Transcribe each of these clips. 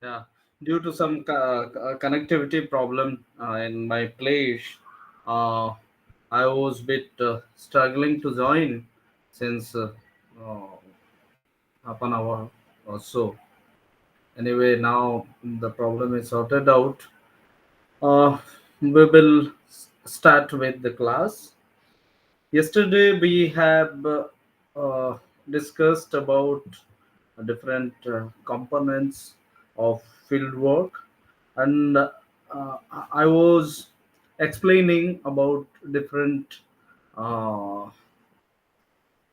Yeah, due to some connectivity problem in my place, uh, I was bit struggling to join since uh, half an hour or so. Anyway, now the problem is sorted out. We will start with the class. Yesterday we have uh, discussed about different components of field work, and I was explaining about different uh,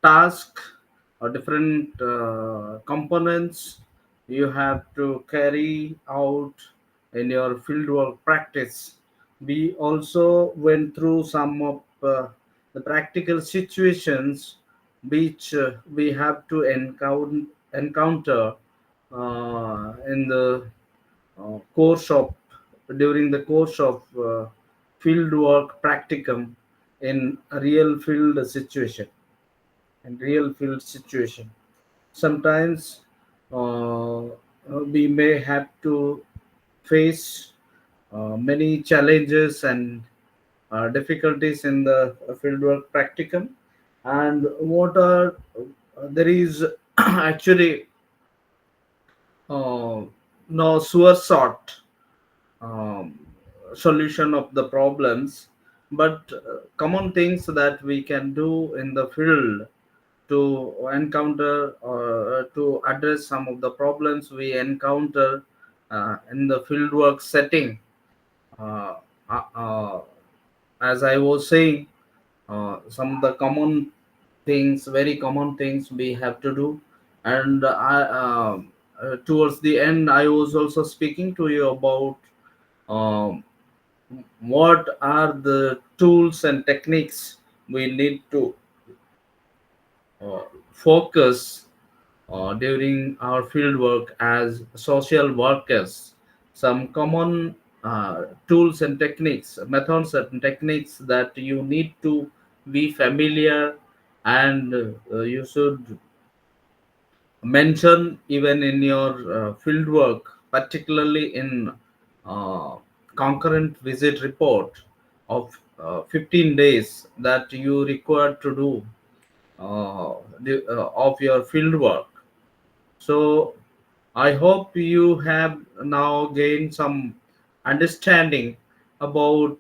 task or different components you have to carry out in your fieldwork practice. We also went through some of the practical situations which we have to encounter in the course of during the course of field work practicum in a real field situation and real field situation. Sometimes we may have to face many challenges and difficulties in the fieldwork practicum, and what are there is actually uh, no sure sort um, solution of the problems, but common things that we can do in the field to encounter or to address some of the problems we encounter in the fieldwork setting. Uh, uh, uh, as I was saying, some of the common things, very common things we have to do, and towards the end, I was also speaking to you about um, what are the tools and techniques we need to focus during our field work as social workers. Some common tools and techniques, methods and techniques that you need to be familiar, and you should mention even in your field work, particularly in uh, concurrent visit report of 15 days that you require to do of your field work. So I hope you have now gained some understanding about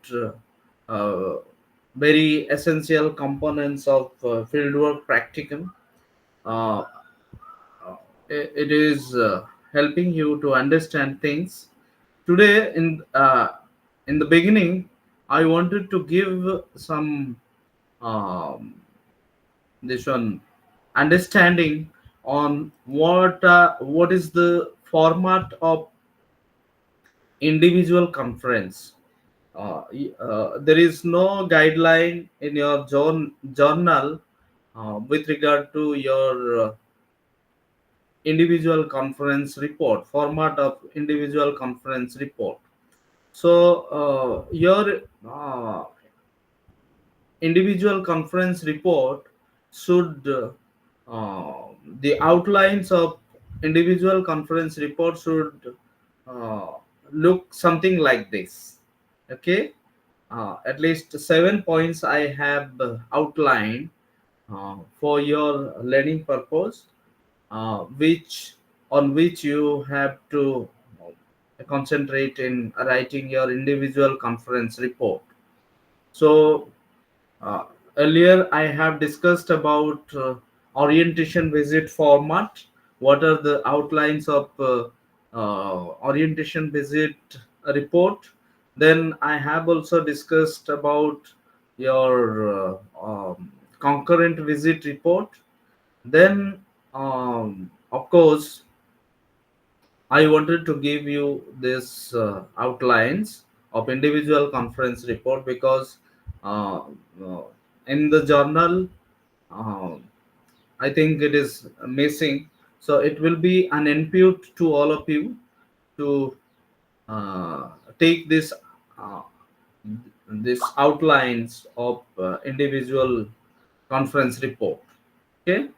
very essential components of fieldwork practicum. Uh, it is helping you to understand things. Today, in the beginning, I wanted to give some um, this one understanding on what is the format of individual conference. There is no guideline in your journal with regard to your individual conference report, format of individual conference report. So your individual conference report should the outlines of individual conference report should uh, look something like this. Okay, at least 7 points I have outlined for your learning purpose, which on which you have to concentrate in writing your individual conference report. So uh, earlier, I have discussed about orientation visit format. What are the outlines of orientation visit report? Then I have also discussed about your concurrent visit report. Then, of course, I wanted to give you this outlines of individual conference report because uh, uh, in the journal, uh, I think it is missing. So it will be an input to all of you to uh, take uh, this outlines of individual conference report. Okay,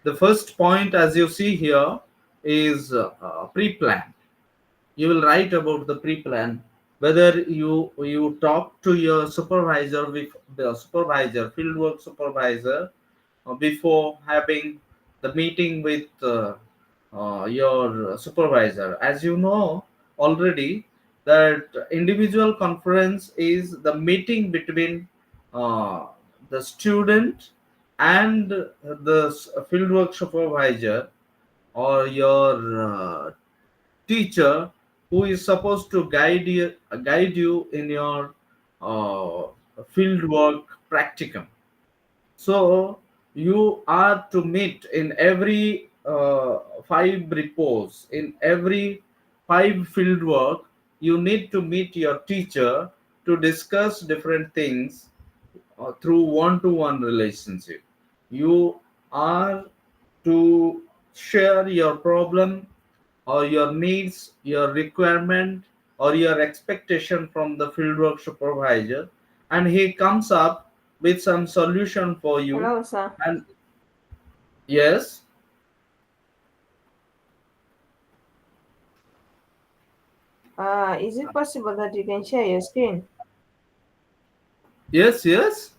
the first point, as you see here, is pre-plan. You will write about the pre-plan, whether you talk to your supervisor, with the supervisor, fieldwork supervisor, before having the meeting with your supervisor. As you know already, that individual conference is the meeting between uh, the student and the fieldwork supervisor, or your teacher, who is supposed to guide you in your uh, field work practicum. So you are to meet in every five reports, in every five field work. You need to meet your teacher to discuss different things through one-to-one relationship. You are to share your problem, or your needs, your requirement, or your expectation from the fieldwork supervisor, and he comes up with some solution for you. Hello, sir. And yes, Is it possible that you can share your screen? yes, yes,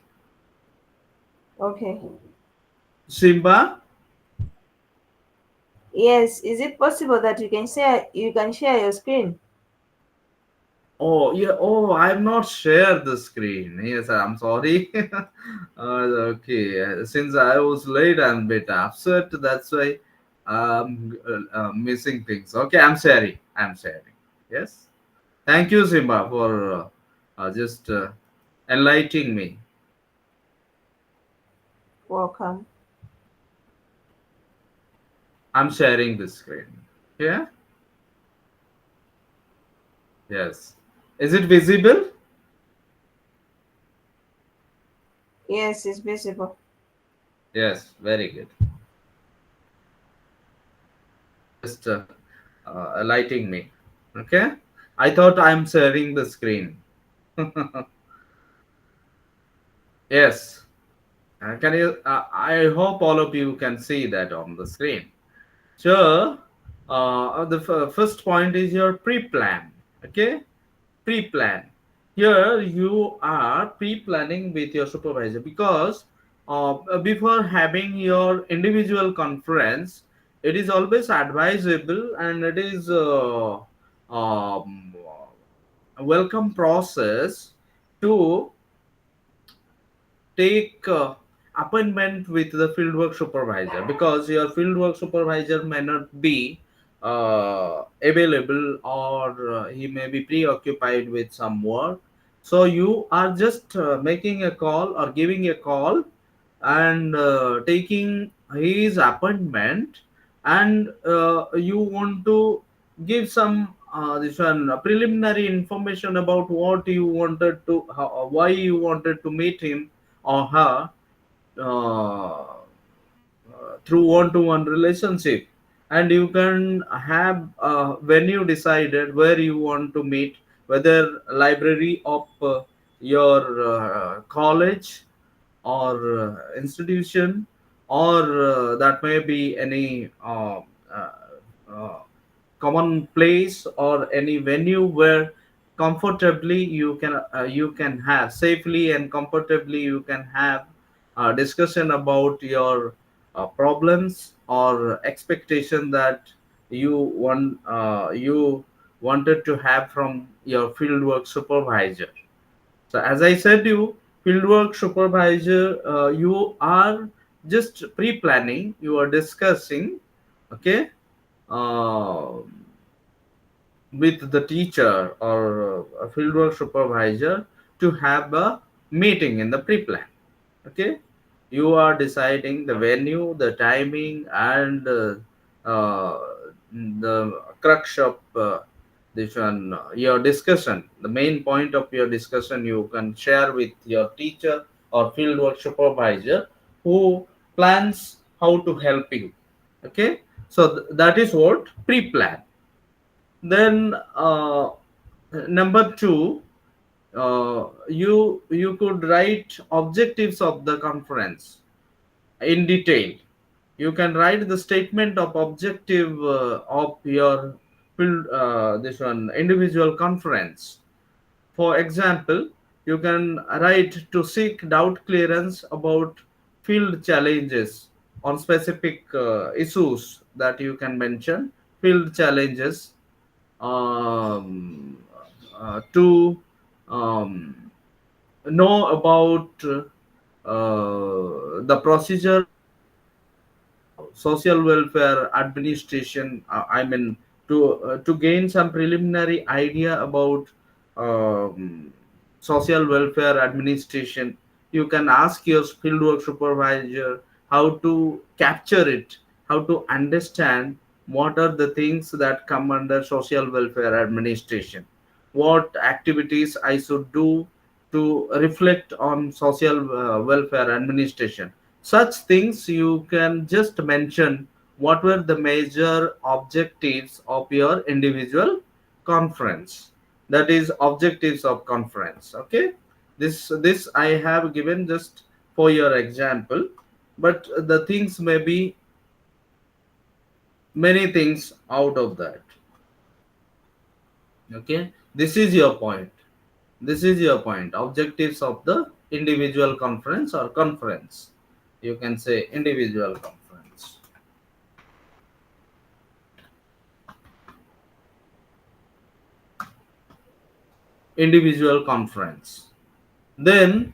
Okay. Simba. Yes, is it possible that you can share your screen? Oh, yeah. Oh, I've not shared the screen. Yes, I'm sorry. Okay. Since I was late, I'm a bit upset. That's why I'm missing things. Okay, I'm sharing. I'm sharing. Yes. Thank you, Simba, for just enlightening me. Welcome. I'm sharing the screen. Yeah. Yes. Is it visible? Yes, it's visible. Yes. Very good. Just lighting me. Okay. I thought I'm sharing the screen. Yes. Can you? I hope all of you can see that on the screen. So, the first point is your pre-plan. Okay, pre-plan. Here you are pre-planning with your supervisor, because before having your individual conference, it is always advisable, and it is a welcome process to take appointment with the fieldwork supervisor, because your fieldwork supervisor may not be available, or he may be preoccupied with some work. So you are just making a call or giving a call, and taking his appointment, and you want to give some this one preliminary information about what you wanted to why you wanted to meet him or her, through one-to-one relationship. And you can have, when you decided where you want to meet, whether library of your college, or institution, or that may be any uh, uh, common place, or any venue where comfortably you can have safely and comfortably you can have discussion about your problems or expectation that you wanted to have from your fieldwork supervisor. So as I said, you fieldwork supervisor, you are just pre-planning, you are discussing, okay, uh, with the teacher or a fieldwork supervisor, to have a meeting in the pre-plan. Okay, you are deciding the venue, the timing, and uh, the crux of this one, your discussion, the main point of your discussion, you can share with your teacher or fieldwork supervisor, who plans how to help you. Okay, so that is what pre-plan. Then number two, you could write objectives of the conference in detail. You can write the statement of objective of your this one individual conference. For example, you can write to seek doubt clearance about field challenges on specific issues that you can mention. Field challenges um, to um, know about the procedure of social welfare administration. I mean, to gain some preliminary idea about um, social welfare administration, you can ask your fieldwork supervisor how to capture it, how to understand what are the things that come under social welfare administration, what activities I should do to reflect on social welfare administration. Such things you can just mention what were the major objectives of your individual conference. That is objectives of conference. Okay, this I have given just for your example, but the things may be many things out of that. Okay, this is your point. This is your point. Objectives of the individual conference or conference. You can say individual conference. Individual conference. Then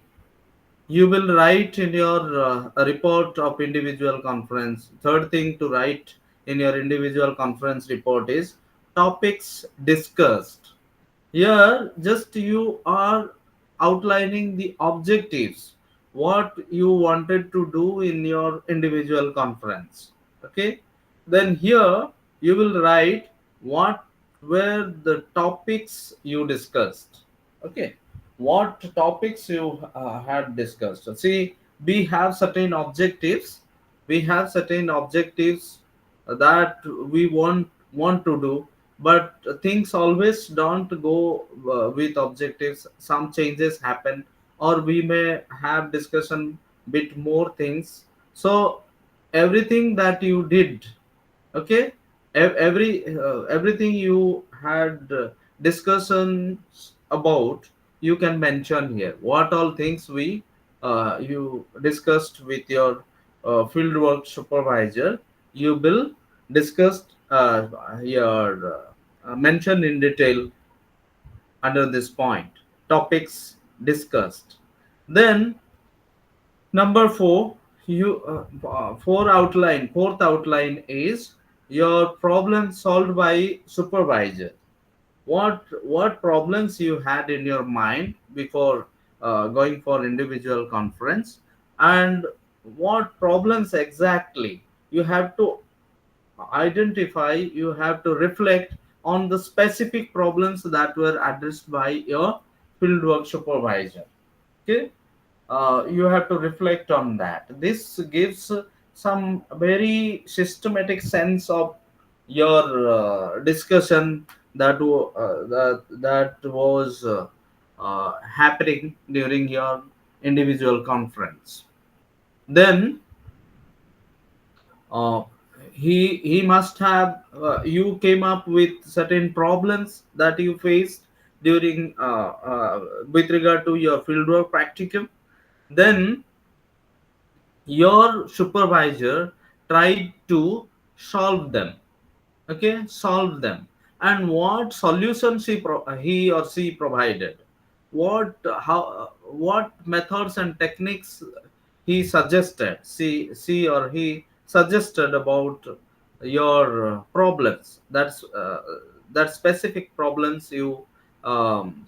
you will write in your report of individual conference. Third thing to write in your individual conference report is topics discussed. Here, just you are outlining the objectives, what you wanted to do in your individual conference. Okay. Then here you will write what were the topics you discussed. Okay. What topics you had discussed. See, we have certain objectives. We have certain objectives that we want to do, but things always don't go with objectives. Some changes happen, or we may have discussion bit more things. So everything that you did, okay, everything you had discussions about, you can mention here what all things we you discussed with your fieldwork supervisor. You will discuss your mention in detail under this point, topics discussed. Then number four, you fourth outline is your problem solved by supervisor. What problems you had in your mind before going for individual conference, and what problems exactly you have to identify. You have to reflect on the specific problems that were addressed by your fieldwork supervisor. Okay, you have to reflect on that. This gives some very systematic sense of your discussion that was happening during your individual conference. Then uh, he must have you came up with certain problems that you faced during with regard to your fieldwork practicum. Then your supervisor tried to solve them. Okay, solve them. And what solutions he or she provided, what methods and techniques he suggested, she or he suggested about your problems. That specific problems you um,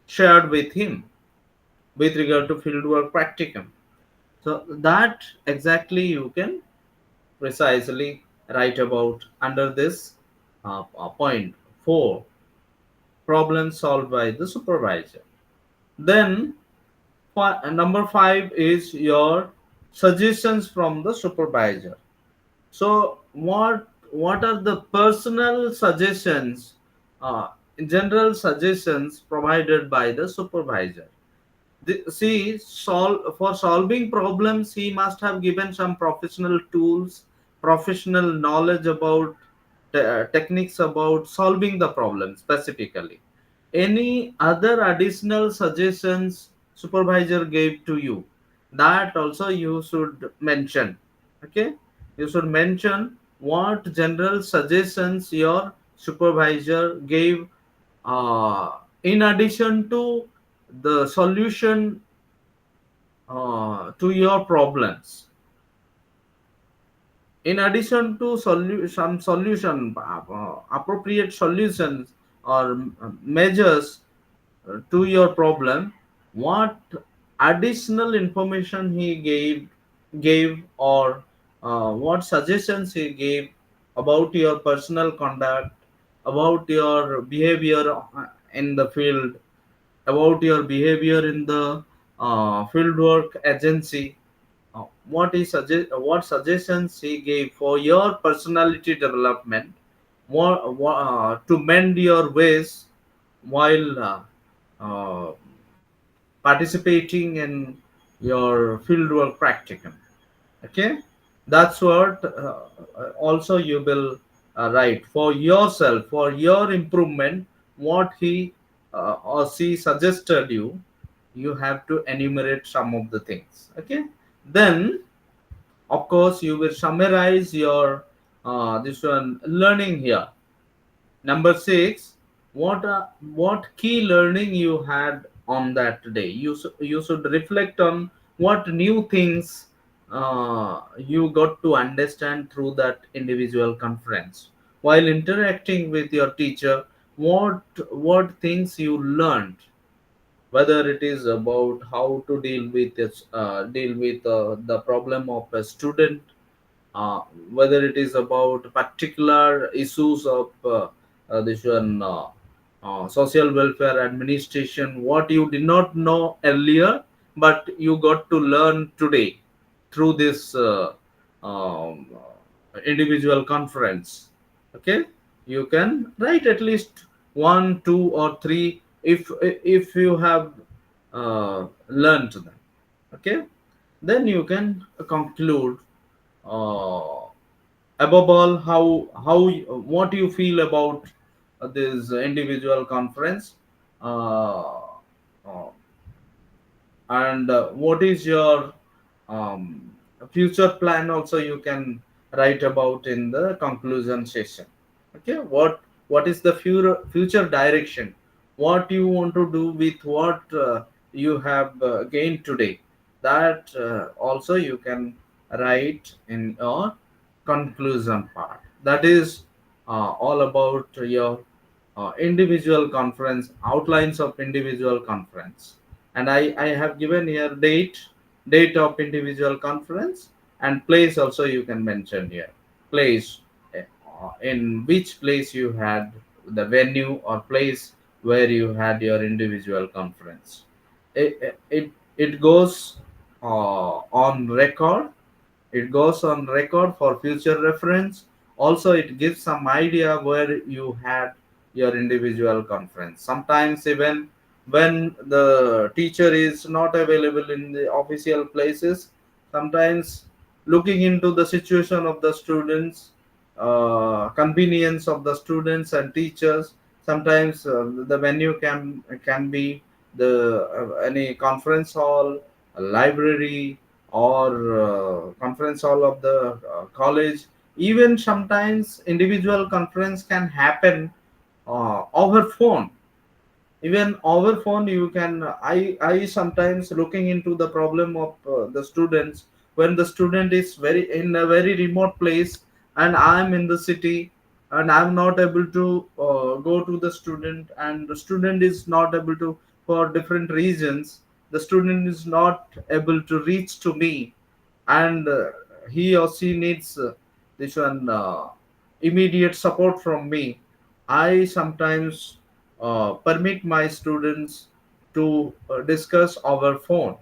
shared with him with regard to fieldwork practicum. So that exactly you can precisely write about under this point 4, problems solved by the supervisor. Then number 5 is your suggestions from the supervisor. So what are the personal suggestions, general suggestions provided by the supervisor? See, for solving problems, he must have given some professional tools, professional knowledge about techniques about solving the problem specifically. Any other additional suggestions supervisor gave to you, that also you should mention. Okay, you should mention what general suggestions your supervisor gave, uh, in addition to the solution to your problems. In addition to some solution, appropriate solutions or measures to your problem, what additional information he gave, or what suggestions he gave about your personal conduct, about your behavior in the field, about your behavior in the fieldwork agency, what suggestions he gave for your personality development, to mend your ways while uh, participating in your fieldwork practicum. Okay, that's what also you will write for yourself, for your improvement, what he or she suggested you. You have to enumerate some of the things. Okay, then of course you will summarize your this one learning here. Number 6, what key learning you had on that day. You should reflect on what new things you got to understand through that individual conference. While interacting with your teacher, what things you learned, whether it is about how to deal with the problem of a student, uh, whether it is about particular issues of this one social welfare administration, what you did not know earlier but you got to learn today through this individual conference. Okay, you can write at least one, two, or three if you have learned them. Okay, then you can conclude. uh, Above all, what you feel about this individual conference, uh, uh, and what is your um, future plan also you can write about in the conclusion session. Okay, what is the future direction, what you want to do with what you have gained today, that also you can write in your conclusion part. That is all about your individual conference, outlines of individual conference. And I have given here date of individual conference, and place also you can mention here. Place, in which place you had the venue or place where you had your individual conference. It goes on record, it goes on record for future reference. Also, it gives some idea where you had your individual conference. Sometimes, even when the teacher is not available in the official places, sometimes looking into the situation of the students, convenience of the students and teachers, sometimes the venue can be the any conference hall, a library, or conference hall of the college. Even sometimes individual conference can happen over phone. Even over phone you can, I sometimes looking into the problem of the students, when the student is very in a very remote place and I'm in the city, and I'm not able to go to the student, and the student is not able to, for different reasons, the student is not able to reach to me, and he or she needs this one immediate support from me. I sometimes permit my students to discuss over phone.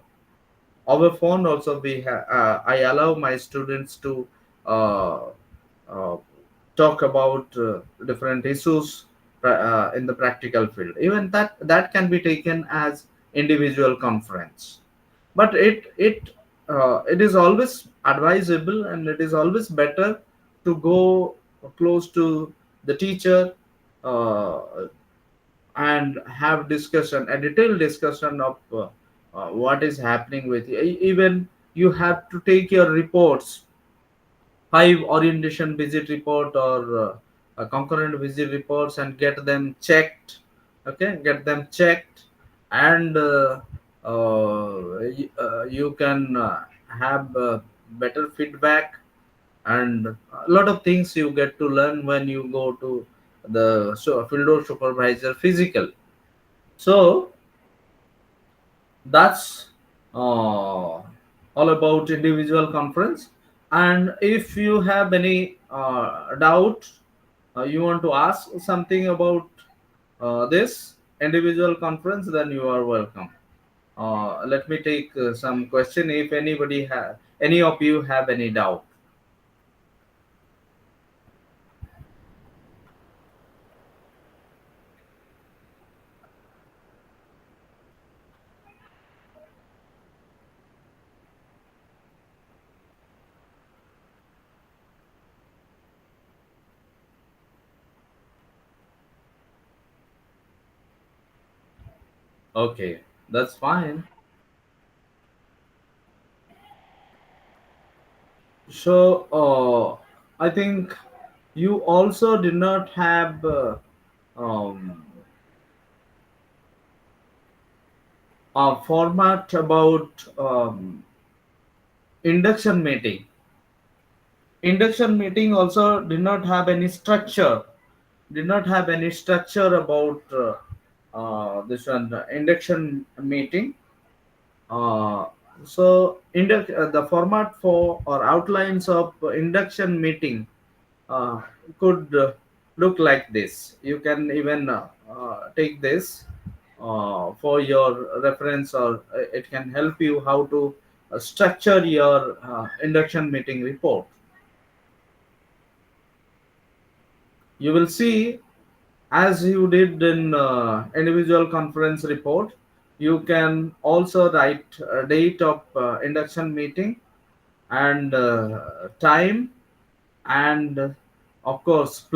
Over phone also I allow my students to uh, uh, talk about different issues in the practical field. Even that can be taken as individual conference. But it is always advisable, and it is always better to go close to the teacher, uh, and have discussion, a detailed discussion of what is happening with you. Even you have to take your reports, 5 orientation visit report or concurrent visit reports, and get them checked. Okay, get them checked, and you can have better feedback, and a lot of things you get to learn when you go to the field or supervisor physical. So that's all about individual conference. And if you have any doubt, you want to ask something about this individual conference, then you are welcome. Let me take some question if any of you have any doubt. Okay, that's fine. So I think you also did not have um, a format about induction meeting. Induction meeting also did not have any structure. Did not have any structure about this one induction meeting. Uh, the format for or outlines of induction meeting uh, could look like this. You can even take this for your reference, or it can help you how to structure your induction meeting report. You will see, as you did in individual conference report, you can also write date of induction meeting, and time, and of course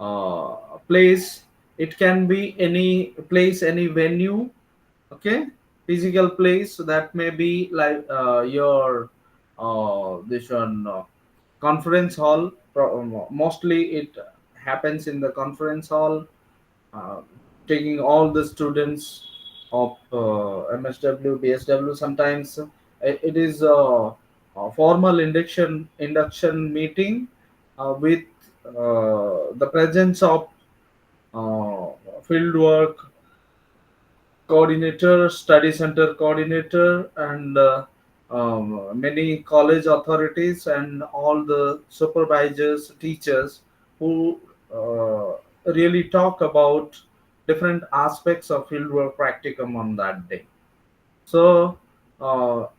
uh, place. It can be any place, any venue. Okay, physical place. So that may be like your this one conference hall. Mostly it happens in the conference hall, uh, taking all the students of MSW, BSW. Sometimes it is a formal induction meeting with the presence of uh, field work coordinator, study center coordinator, and many college authorities, and all the supervisors, teachers who really talk about different aspects of fieldwork practicum on that day. So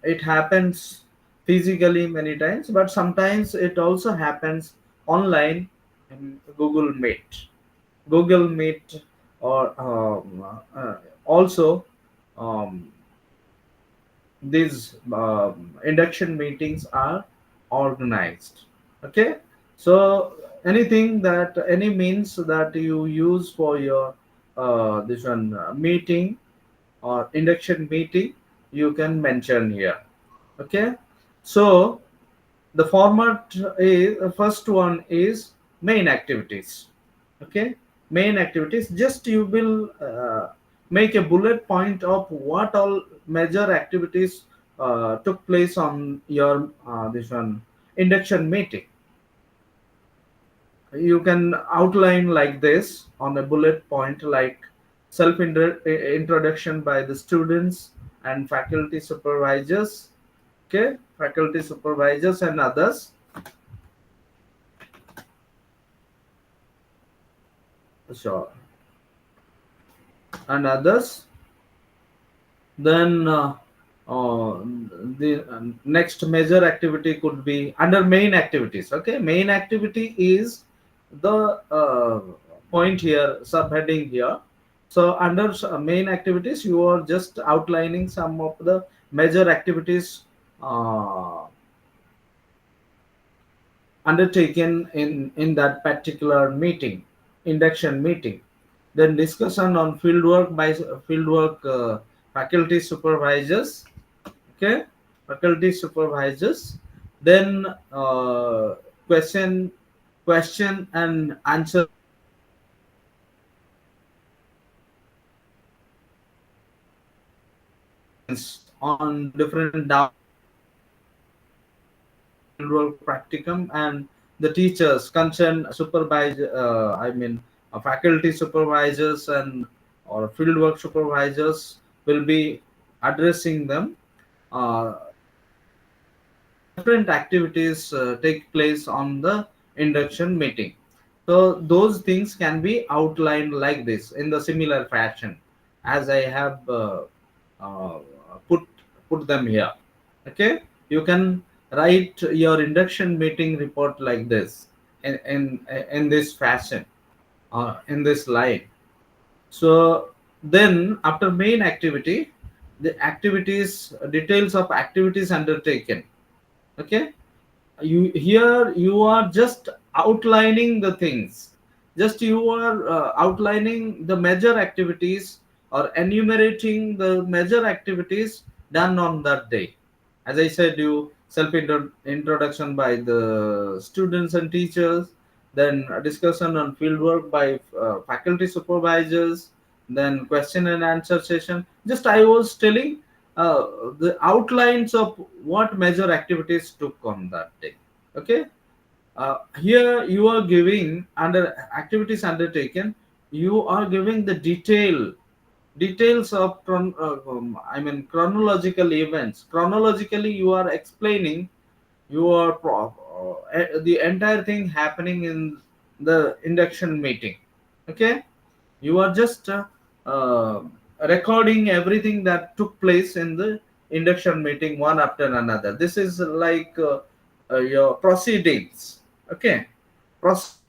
it happens physically many times, but sometimes it also happens online in Google Meet. Google Meet, or also um, these induction meetings are organized. Okay, so anything that any means that you use for your this one meeting or induction meeting, you can mention here. Okay, so the format is, first one is main activities. Okay, main activities, just you will make a bullet point of what all major activities took place on your this one induction meeting. You can outline like this on a bullet point, like introduction by the students and faculty supervisors. Okay, faculty supervisors and others. Sure. And others. Then the next major activity could be under main activities. Okay, main activity is the point here, subheading here. So under main activities, you are just outlining some of the major activities uh, undertaken in that particular meeting, induction meeting. Then discussion on fieldwork by fieldwork faculty supervisors. Okay, faculty supervisors. Then question question and answer session questions on different doubts on the fieldwork practicum, and the teachers concerned supervisor faculty supervisors and or fieldwork supervisors will be addressing them. Different activities take place on the induction meeting. So those things can be outlined like this in the similar fashion as I have uh, put put them here. Okay, you can write your induction meeting report like this in this fashion, in this line. So then after main activity, the activities details of activities undertaken. Okay, you here you are just outlining the things, just you are outlining the major activities or enumerating the major activities done on that day. As I said, you introduction by the students and teachers, then a discussion on fieldwork by faculty supervisors, then question and answer session. Just I was telling uh, the outlines of what major activities took on that day. Okay, here you are giving under activities undertaken, you are giving the details of chronological events. Chronologically you are explaining your the entire thing happening in the induction meeting. Okay, you are just uh, recording everything that took place in the induction meeting one after another. This is like your proceedings. Okay, proceedings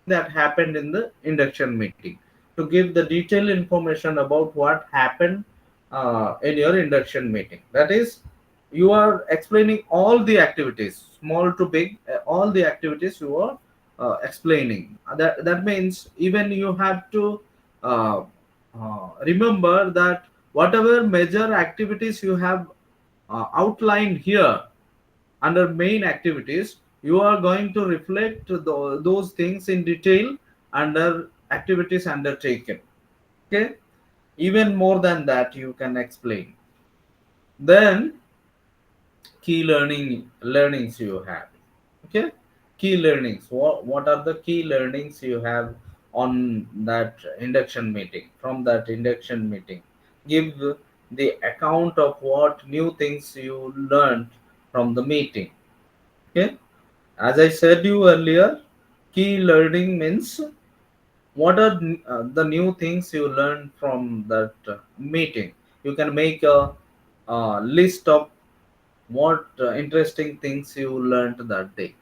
of everything that happened in the induction meeting, to give the detailed information about what happened in your induction meeting. That is, you are explaining all the activities, small to big, all the activities you are explaining. That means even you have to remember that whatever major activities you have outlined here under main activities, you are going to reflect those things in detail under activities undertaken. Okay, even more than that you can explain. Then key learnings you have. Okay, key learnings, what are the key learnings you have on that induction meeting? From that induction meeting, give the account of what new things you learned from the meeting. Okay, as I said you earlier, key learning means what are the new things you learned from that meeting. You can make a list of what interesting things you learned that day.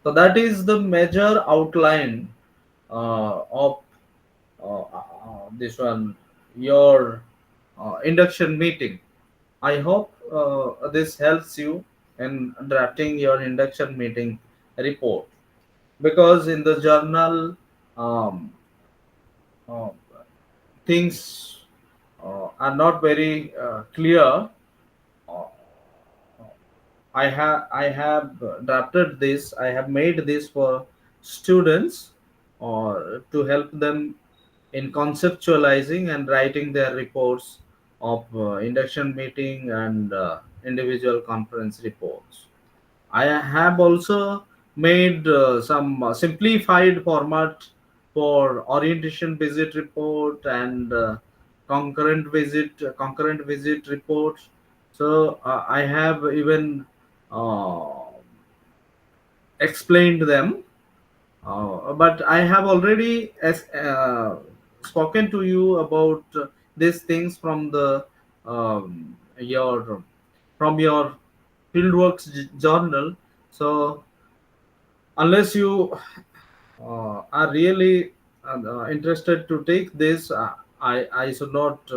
So that is the major outline of this one, your induction meeting. I hope this helps you in drafting your induction meeting report, because in the journal um, uh, things are not very clear. Uh, I have drafted this. I have made this for students, or to help them in conceptualizing and writing their reports of induction meeting and individual conference reports. I have also made some simplified format for orientation visit report and concurrent visit report. So I have even uh, explained them, but I have already spoken to you about these things from the your from your fieldworks journal. So unless you are really interested to take this, I should not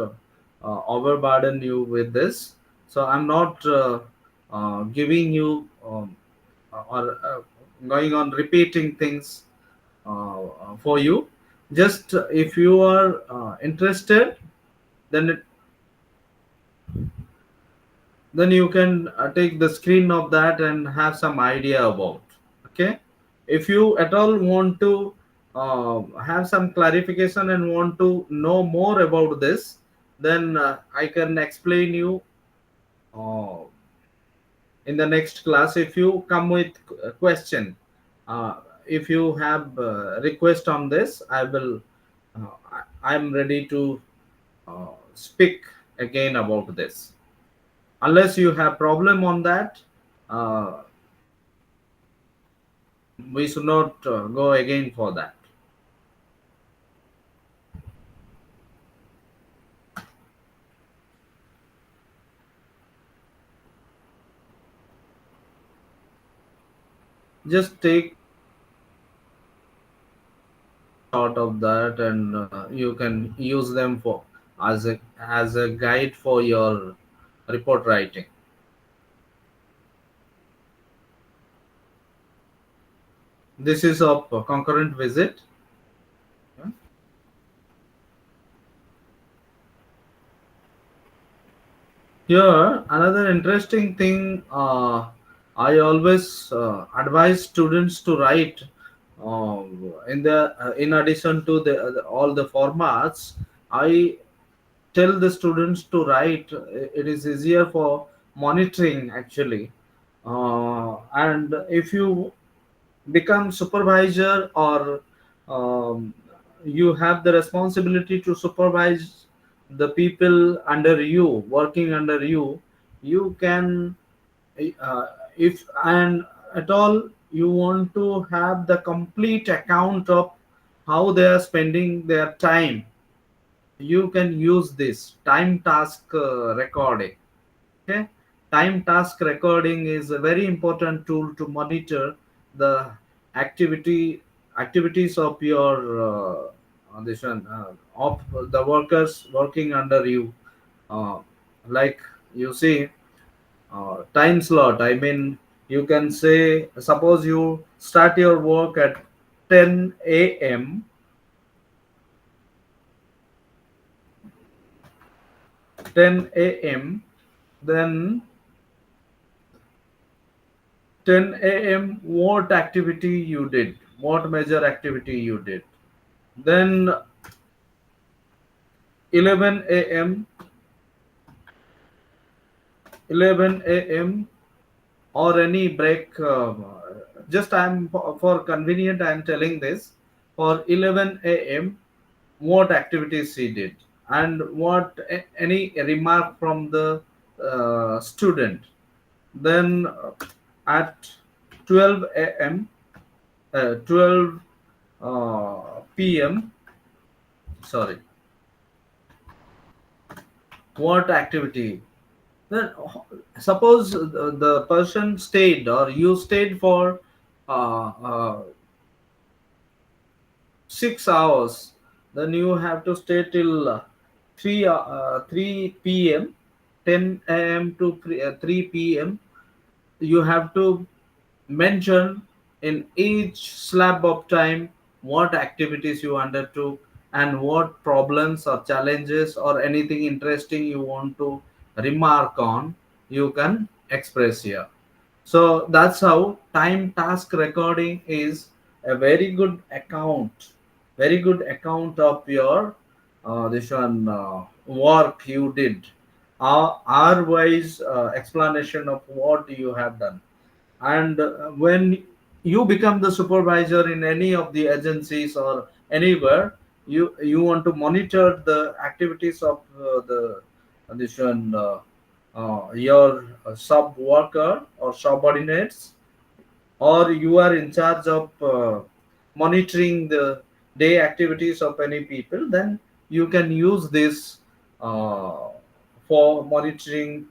overburden you with this. So I'm not giving you or going on repeating things for you. Just if you are interested, then then you can take the screen of that and have some idea about. Okay, if you at all want to have some clarification and want to know more about this, then I can explain you uh, in the next class. If you come with a question, uh, if you have request on this, I will I'm ready to speak again about this. Unless you have problem on that, uh, we should not go again for that. Just take out of that, and you can use them for as a guide for your report writing. This is of concurrent visit. Here, another interesting thing, I always advise students to write in addition to all the formats. I tell the students to write. It is easier for monitoring actually, and if you become supervisor, or um, you have the responsibility to supervise the people under you, working under you, you can uh, if and at all you want to have the complete account of how they are spending their time, you can use this time task recording. Okay, time task recording is a very important tool to monitor the activities of your this one of the workers working under you. Uh, like you see, time slot. I mean, you can say, suppose you start your work at 10 a.m. 10 a.m. Then 10 a.m. what activity you did, what major activity you did. Then 11 a.m. 11 a.m. or any break. Just I'm for convenient, I'm telling this. For 11 a.m. what activities he did, and what any remark from the student. Then at 12 a.m. 12 p.m. Sorry, what activity? Then suppose the person stayed, or you stayed for uh, uh, 6 hours, then you have to stay till 3 p.m. 10 a.m. to 3 p.m. You have to mention in each slab of time what activities you undertook, and what problems or challenges or anything interesting you want to remark on, you can express here. So that's how time task recording is a very good account of your this one work you did, R wise explanation of what you have done. And when you become the supervisor in any of the agencies or anywhere, you want to monitor the activities of the this one your sub worker or subordinates, or you are in charge of monitoring the day activities of any people, then you can use this uh, for monitoring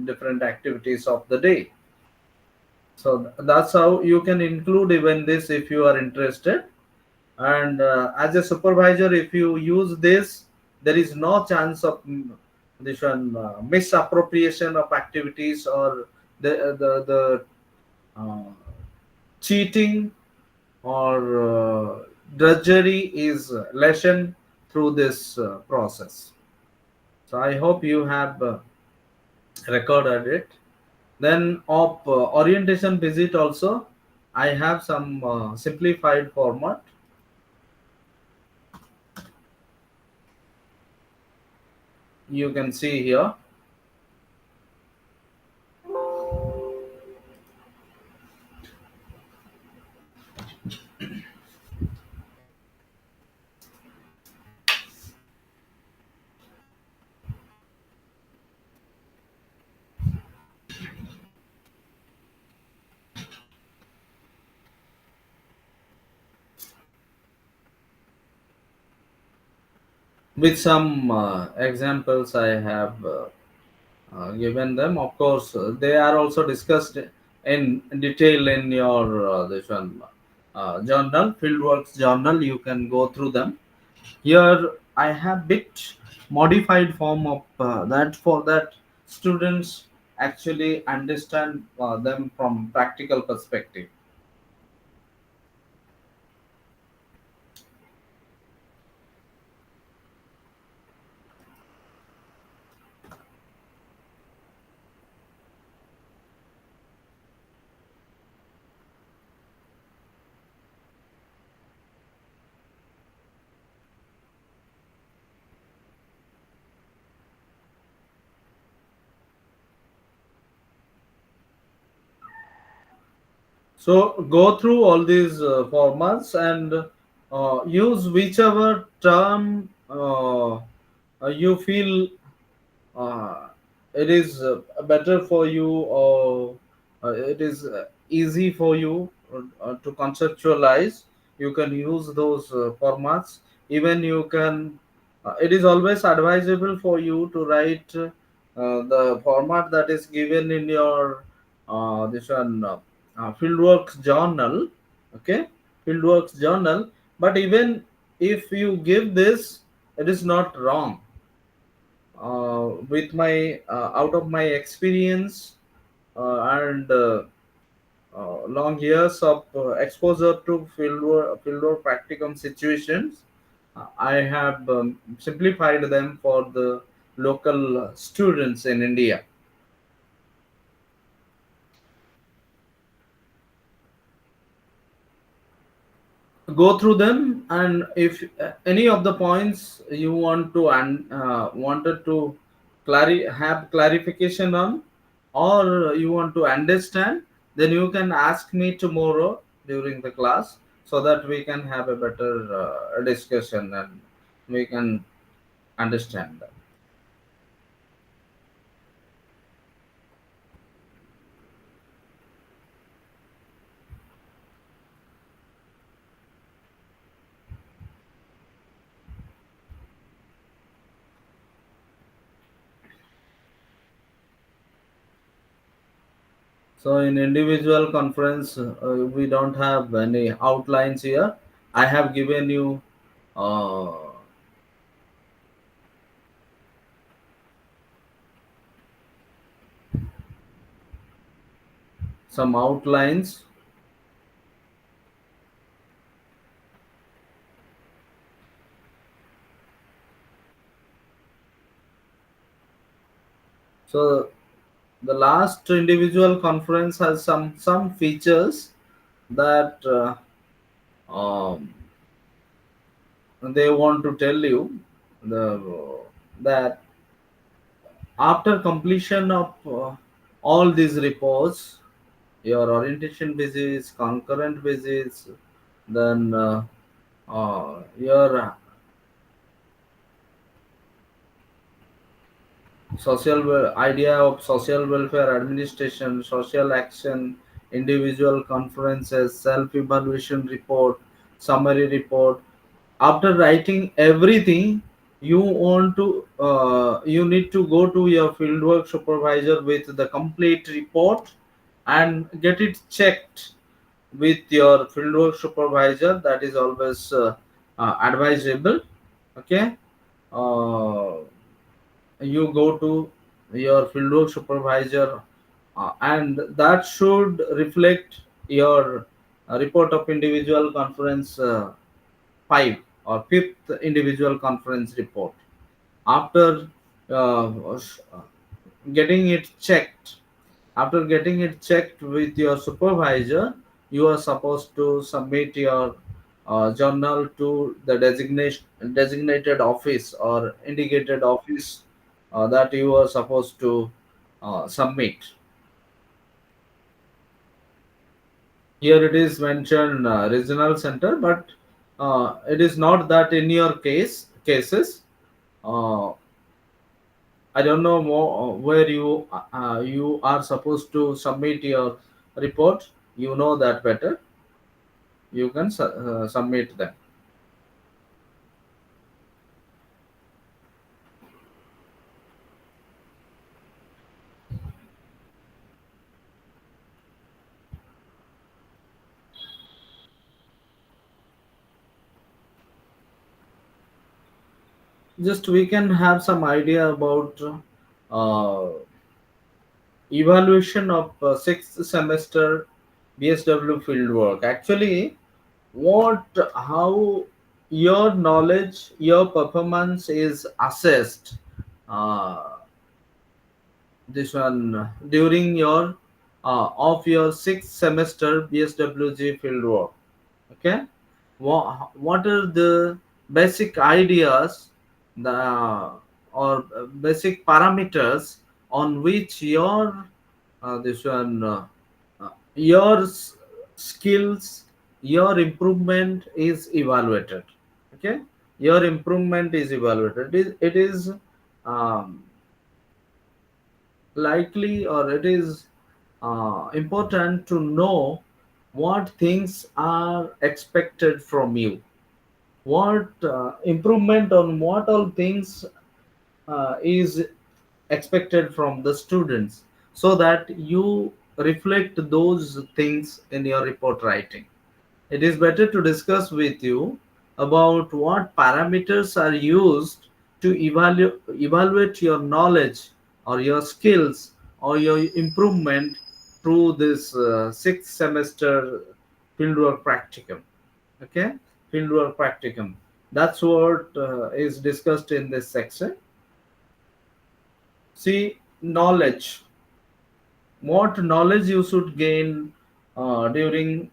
different activities of the day. So that's how you can include even this if you are interested. And as a supervisor, if you use this, there is no chance of this one misappropriation of activities, or the uh, cheating or drudgery is lessened through this process. So I hope you have recorded it. Then of orientation visit also, I have some simplified format. You can see here. With some examples I have given them. Of course, they are also discussed in detail in your this one journal, Fieldworks journal. You can go through them. Here I have bit modified form of that for that students actually understand them from practical perspective. So go through all these formats and use whichever term you feel uh, it is better for you, or it is easy for you to conceptualize. You can use those formats. Even you can it is always advisable for you to write the format that is given in your this one fieldworks journal. Okay, fieldworks journal. But even if you give this, it is not wrong. With my out of my experience and long years of exposure to fieldwork practicum situations, I have simplified them for the local students in India. Go through them, and if any of the points you want to wanted to have clarification on, or you want to understand, then you can ask me tomorrow during the class, so that we can have a better discussion and we can understand that. So in individual conference, we don't have any outlines here. I have given you uh, some outlines. So the last individual conference has some features that um, they want to tell you the that after completion of all these reports, your orientation visits, concurrent visits, then your idea of social welfare administration, social action, individual conferences, self-evaluation report, summary report. After writing everything, you need to go to your fieldwork supervisor with the complete report and get it checked with your fieldwork supervisor. That is always advisable. Okay. uh, you go to your fieldwork supervisor and that should reflect your report of individual conference 5 or fifth individual conference report. After getting it checked, after getting it checked with your supervisor, you are supposed to submit your journal to the designated office or indicated office that you are supposed to submit. Here it is mentioned regional center, but it is not that in your cases. Uh, I don't know more where you are supposed to submit your report. You know that better. You can submit them. Just we can have some idea about uh, evaluation of sixth semester BSW fieldwork. Actually, what how your knowledge, your performance is assessed. Uh, this one during your of your sixth semester BSWG fieldwork. Okay, what are the basic ideas, the or basic parameters on which your this one your skills, your improvement is evaluated. Okay, your improvement is evaluated. It is um, likely, or it is important to know what things are expected from you, what improvement on what all things is expected from the students, so that you reflect those things in your report writing. It is better to discuss with you about what parameters are used to evaluate your knowledge or your skills or your improvement through this sixth semester fieldwork practicum. Okay, fieldwork practicum. That's what is discussed in this section. See, knowledge. What knowledge you should gain during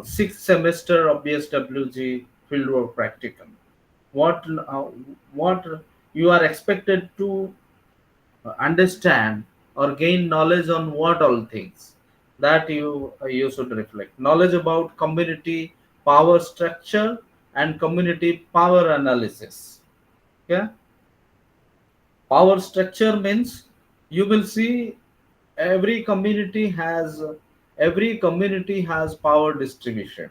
sixth semester of BSWG fieldwork practicum. What what you are expected to understand or gain knowledge on what all things, that you should reflect knowledge about community power structure and community power analysis. Okay, power structure means you will see every community has every community has power distribution.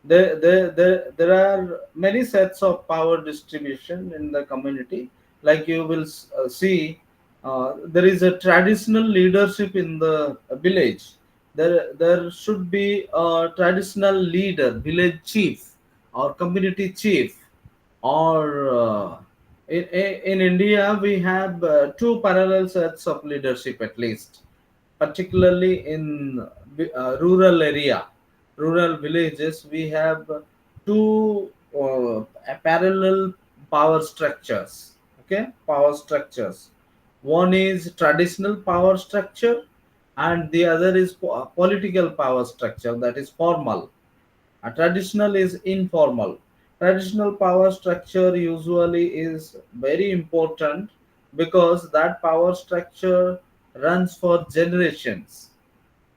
There are many sets of power distribution in the community. Like you will see, there is a traditional leadership in the village. There should be a traditional leader, village chief or community chief, or in India we have two parallel sets of leadership at least, particularly in rural area, rural villages. We have two parallel power structures. Okay, power structures. One is traditional power structure, and the other is political power structure, that is formal. A traditional is informal. Traditional power structure usually is very important because that power structure runs for generations,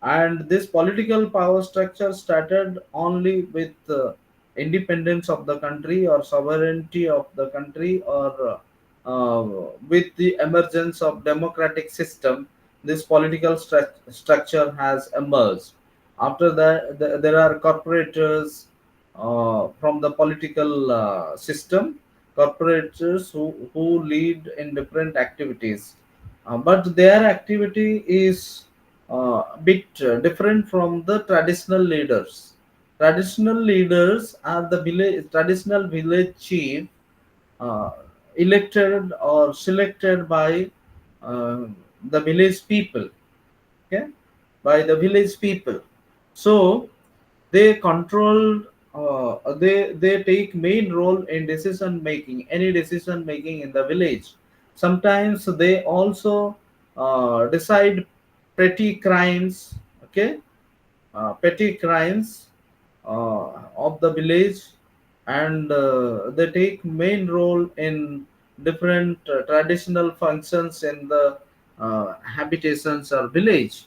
and this political power structure started only with independence of the country or sovereignty of the country, or uh, with the emergence of democratic system. This political structure has emerged. After that, there are corporators from the political system, corporators who lead in different activities, but their activity is bit different from the traditional leaders. Traditional leaders are the traditional village chief, uh, elected or selected by uh, the village people. okay, by the village people. So they control, they take main role in decision making, any decision making in the village. Sometimes they also decide petty crimes, okay, petty crimes of the village, and they take main role in different traditional functions in the habitations or village.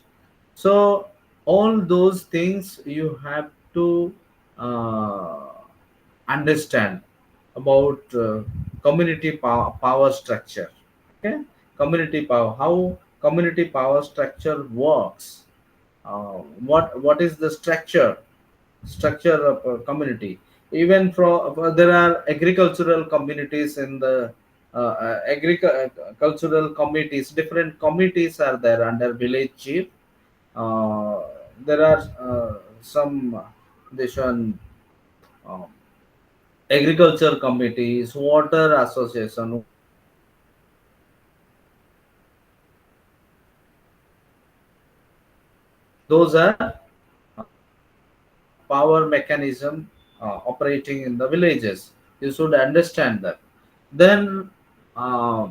So all those things you have to uh, understand about community power structure, okay, community power, how community power structure works, what is the structure of a community. Even from there are agricultural communities in the agricultural committees, different committees are there under village chief. uh, there are some this one, uh, agriculture committees, water association, water committees, those are power mechanism operating in the villages. You should understand that. Then uh,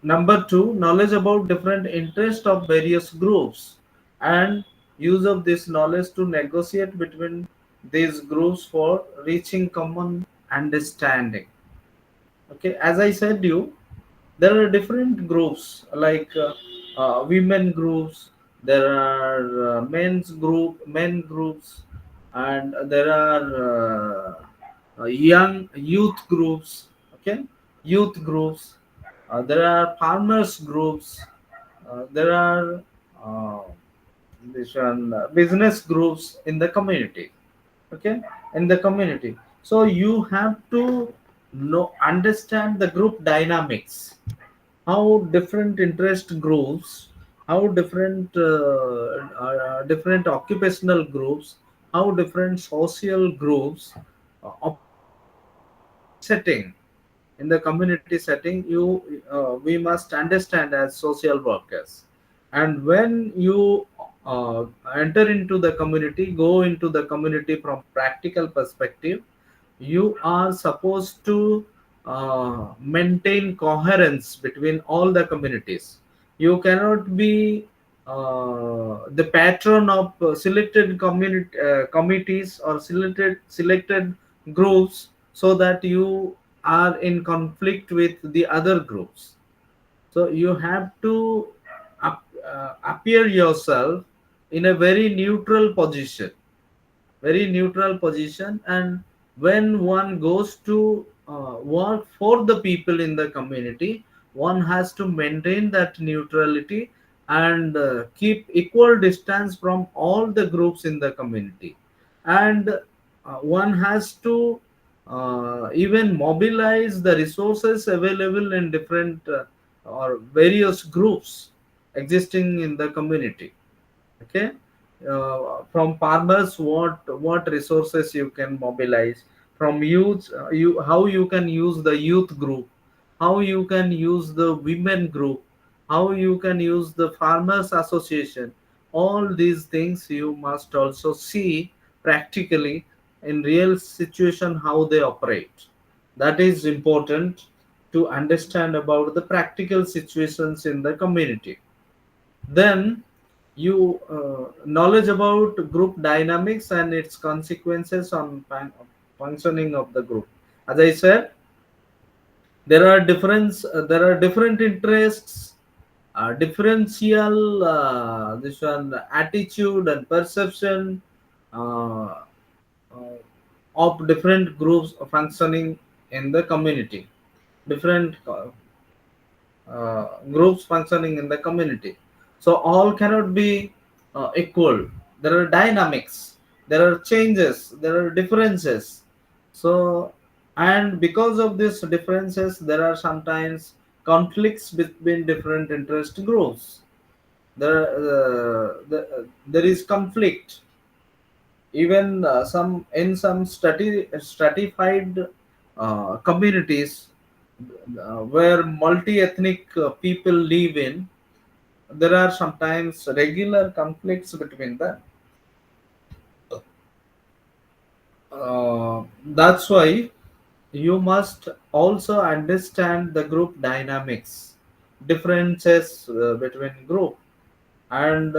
number two, knowledge about different interests of various groups, and use of this knowledge to negotiate between these groups for reaching common understanding. Okay, as I said you, there are different groups like women groups, there are men groups, and there are young youth groups, okay, youth groups, there are farmers groups, there are uh, this one, business groups in the community, okay, in the community. So you have to know, understand the group dynamics, how different interest groups, how different occupational groups, how different social groups operate in the community setting. In the community setting, we must understand as social workers. And when you enter into the community, go into the community from practical perspective, you are supposed to maintain coherence between all the communities. You cannot be the patron of selected committees or selected groups, so that you are in conflict with the other groups. So you have to appear yourself in a very neutral position, very neutral position. And when one goes to work for the people in the community, one has to maintain that neutrality and keep equal distance from all the groups in the community. And one has to even mobilize the resources available in different or various groups existing in the community, okay. From farmers, what resources you can mobilize. From youth, you how you can use the youth group, how you can use the women group, how you can use the farmers association. All these things you must also see practically in real situation how they operate. That is important to understand about the practical situations in the community. Then you knowledge about group dynamics and its consequences on functioning of the group. As I said, there are different interests, differential this one attitude and perception uh, uh, of different groups functioning in the community, different groups functioning in the community. So all cannot be equal. There are dynamics, there are changes, there are differences. So, and because of these differences, there are sometimes conflicts between different interest groups. There is conflict. Even some in some stratified communities where multi-ethnic people live in, there are sometimes regular conflicts between them. That's why you must also understand the group dynamics, differences between group, and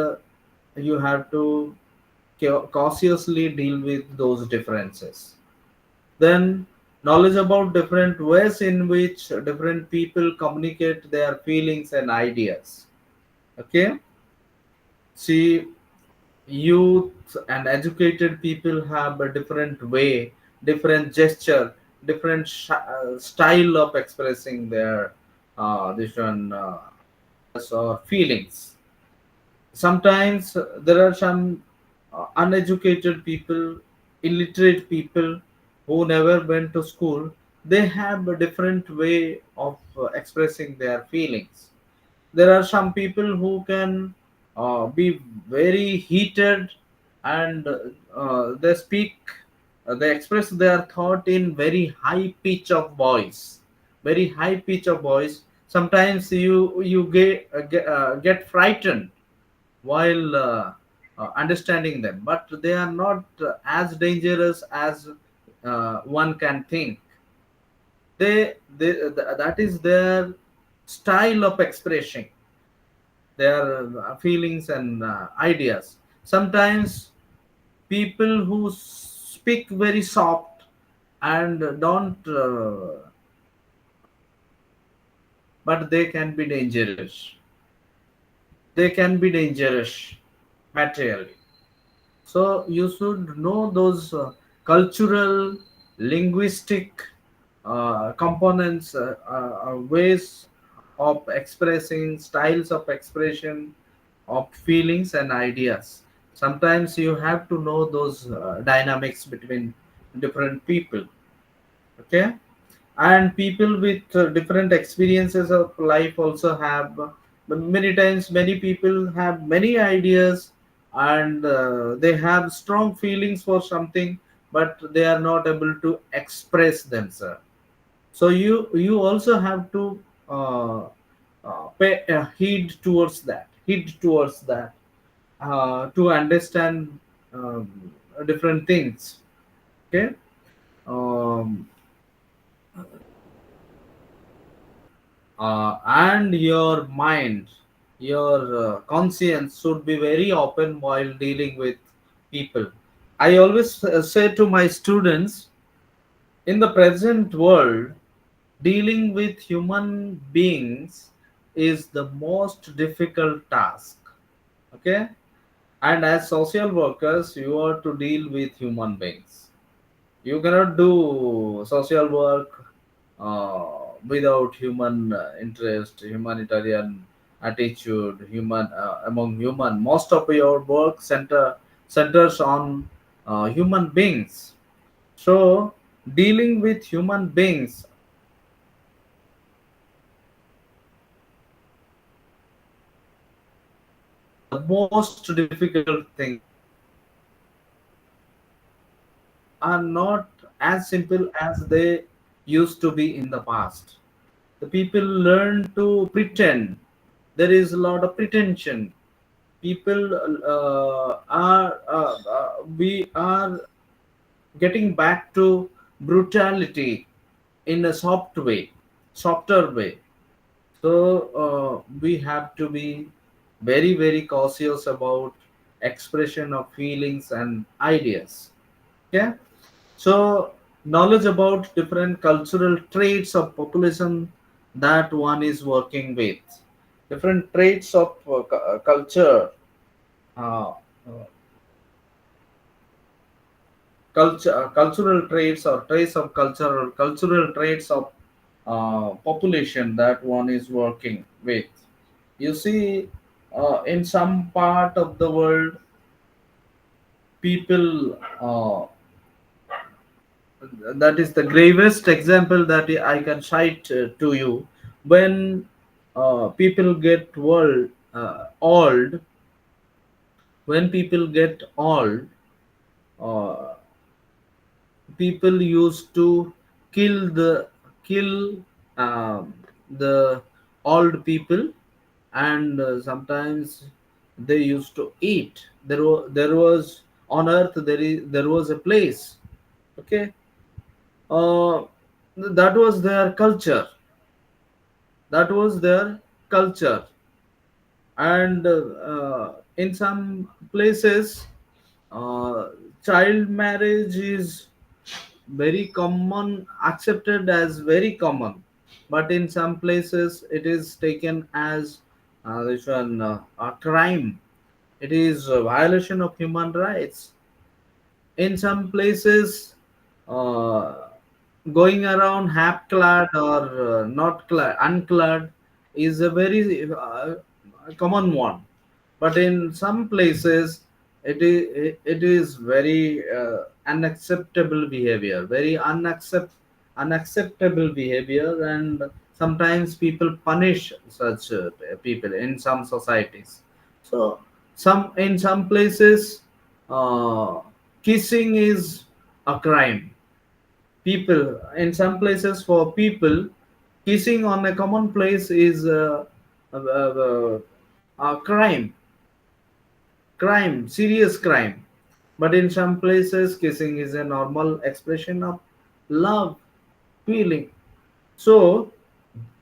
you have to cautiously deal with those differences. Then knowledge about different ways in which different people communicate their feelings and ideas. Okay, see, youth and educated people have a different way, different gesture, different style of expressing their different or feelings. Sometimes there are some uneducated people, illiterate people who never went to school. They have a different way of expressing their feelings. There are some people who can be very heated, and they speak, they express their thought in very high pitch of voice, very high pitch of voice. Sometimes you get frightened while understanding them, but they are not as dangerous as one can think. That is their style of expressing their feelings and ideas. Sometimes people who speak very soft and don't but they can be dangerous, they can be dangerous materially. So you should know those cultural, linguistic components, ways of expressing, styles of expression of feelings and ideas. Sometimes you have to know those dynamics between different people. Okay, and people with different experiences of life also have many times, many people have many ideas, and they have strong feelings for something, but they are not able to express themselves. So you also have to pay heed towards that, to understand um, different things. Okay, um, and your mind, your conscience should be very open while dealing with people. I always say to my students, in the present world, dealing with human beings is the most difficult task. Okay, and as social workers, you are to deal with human beings. You cannot do social work without human interest, humanitarian attitude, human among human. Most of your work centers on human beings. So dealing with human beings, the most difficult thing, are not as simple as they used to be in the past. The people learn to pretend. There is a lot of pretension. People we are getting back to brutality in a softer way. So we have to be very cautious about expression of feelings and ideas. Okay, so knowledge about different cultural traits of population that one is working with, different traits of culture, uh, cultural traits or traits of cultural traits of population that one is working with. You see, in some part of the world, people, that is the gravest example that I can cite to you. When people get old, when people get old, uh, people used to kill the kill um, the old people, and sometimes they used to eat. There was on earth, there was a place. Okay, uh, that was their culture. That was their culture. And in some places, uh, child marriage is very common, accepted as very common, but in some places it is taken as this one a crime. It is a violation of human rights. In some places, uh, going around half clad or not clad, unclad is a very common one. But in some places, it is very unacceptable behavior, very unacceptable behavior, and sometimes people punish such people in some societies. So in some places, uh, kissing is a crime. People in some places, for people, kissing on a common place is a crime, serious crime. But in some places, kissing is a normal expression of love, feeling. So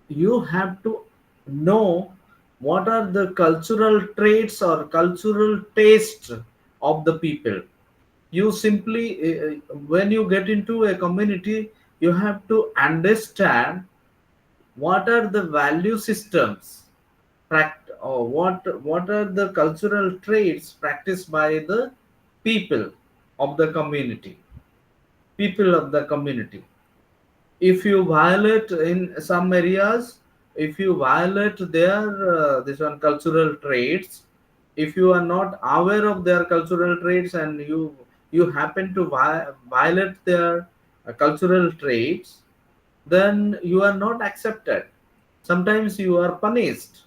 you have to know what are the cultural traits or cultural tastes of the people. You simply, when you get into a community, you have to understand what are the value systems, or what are the cultural traits practiced by the people of the community. People of the community. If you violate in some areas, if you violate their this one cultural traits, if you are not aware of their cultural traits, and you happen to violate their cultural traits, then you are not accepted. Sometimes you are punished.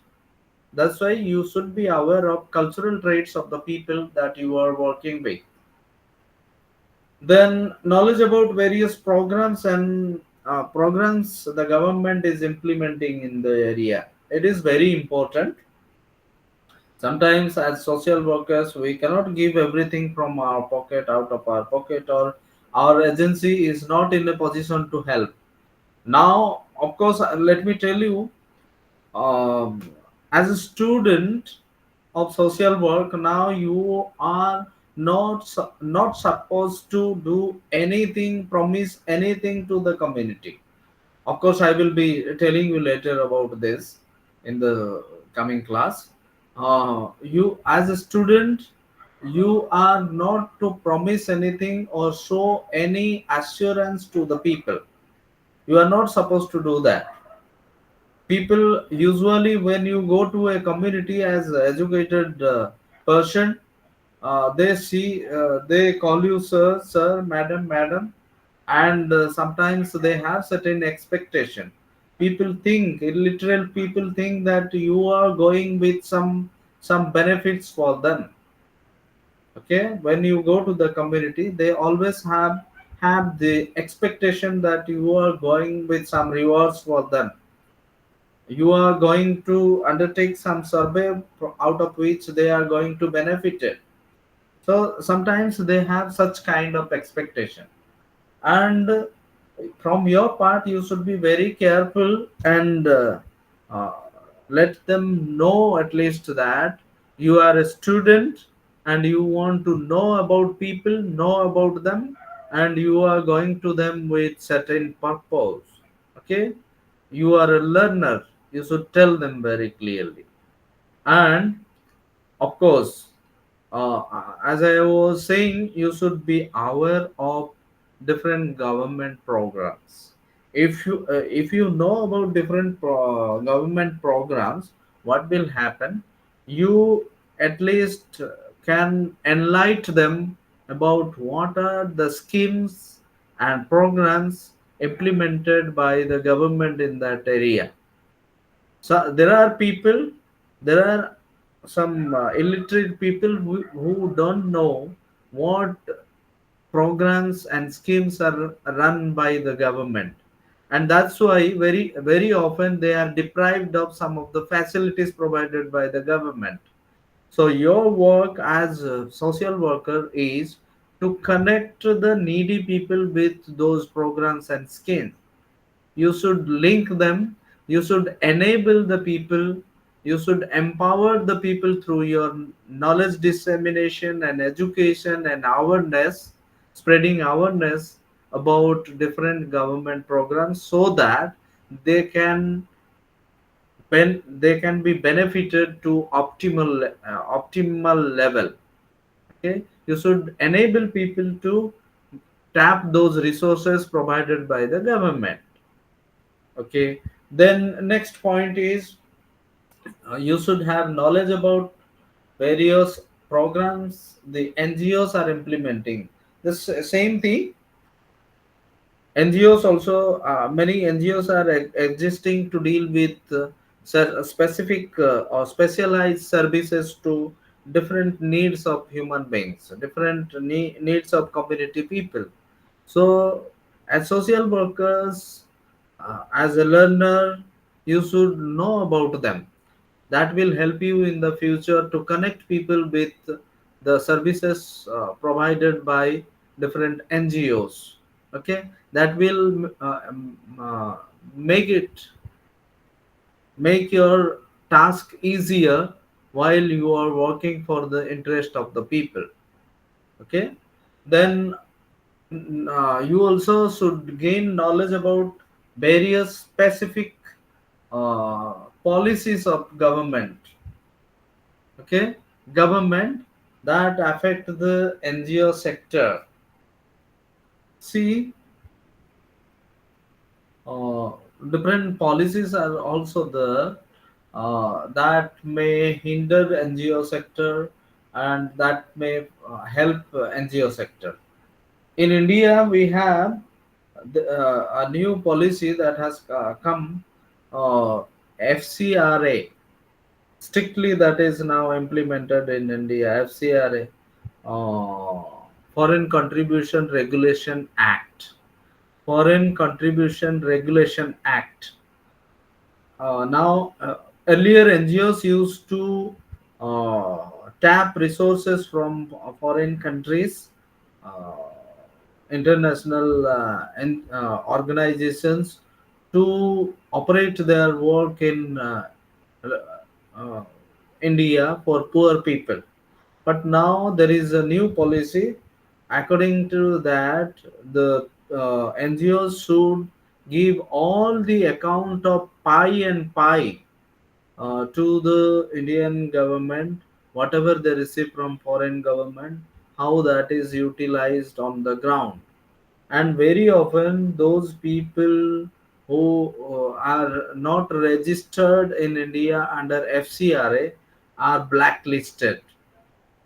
That's why you should be aware of cultural traits of the people that you are working with. Then knowledge about various programs and programs the government is implementing in the area. It is very important. Sometimes as social workers, we cannot give everything from our pocket, out of our pocket, or our agency is not in a position to help. Now, of course, let me tell you, um, as a student of social work, now you are not supposed to do anything, promise anything to the community. Of course, I will be telling you later about this in the coming class. You as a student, you are not to promise anything or show any assurance to the people. You are not supposed to do that. People usually, when you go to a community as a educated person, they call you sir, sir, madam, madam, and sometimes they have certain expectation. People think, illiterate people think that you are going with some benefits for them. Okay, when you go to the community, they always have the expectation that you are going with some rewards for them. You are going to undertake some survey out of which they are going to benefit it. So sometimes they have such kind of expectation, and from your part you should be very careful, and uh, let them know at least that you are a student and you want to know about people, know about them, and you are going to them with certain purpose. Okay, you are a learner, you should tell them very clearly. And of course, as I was saying, you should be aware of different government programs. If you know about different government programs, what will happen? You at least can enlighten them about what are the schemes and programs implemented by the government in that area. So there are people, there are some illiterate people who don't know what programs and schemes are run by the government. and that's why very often they are deprived of some of the facilities provided by the government. So your work as a social worker is to connect the needy people with those programs and schemes. You should link them, you should enable the people, you should empower the people through your knowledge dissemination and education and awareness, spreading awareness about different government programs so that they can they can be benefited to optimal level. Okay, you should enable people to tap those resources provided by the government. Okay, then next point is you should have knowledge about various programs the NGOs are implementing. This same thing, NGOs also, many NGOs are existing to deal with specific or specialized services to different needs of human beings, different needs of community people. So, as social workers, as a learner, you should know about them. That will help you in the future to connect people with the services provided by different NGOs. Okay, that will make it make your task easier while you are working for the interest of the people. Okay, then you also should gain knowledge about various specific uh, policies of government. Okay, government that affect the NGO sector. See, uh, different policies are also there that may hinder NGO sector and that may help NGO sector. In India, we have a new policy that has come, FCRA. Strictly, that is now implemented in India. FCRA, Foreign Contribution Regulation Act. Foreign Contribution Regulation Act. Now, earlier NGOs used to tap resources from foreign countries, uh, international organizations to operate their work in uh, India for poor people. But now there is a new policy. According to that, the NGOs should give all the account of pie and pie to the Indian government, whatever they receive from foreign government, how that is utilized on the ground. And very often those people who are not registered in India under FCRA are blacklisted.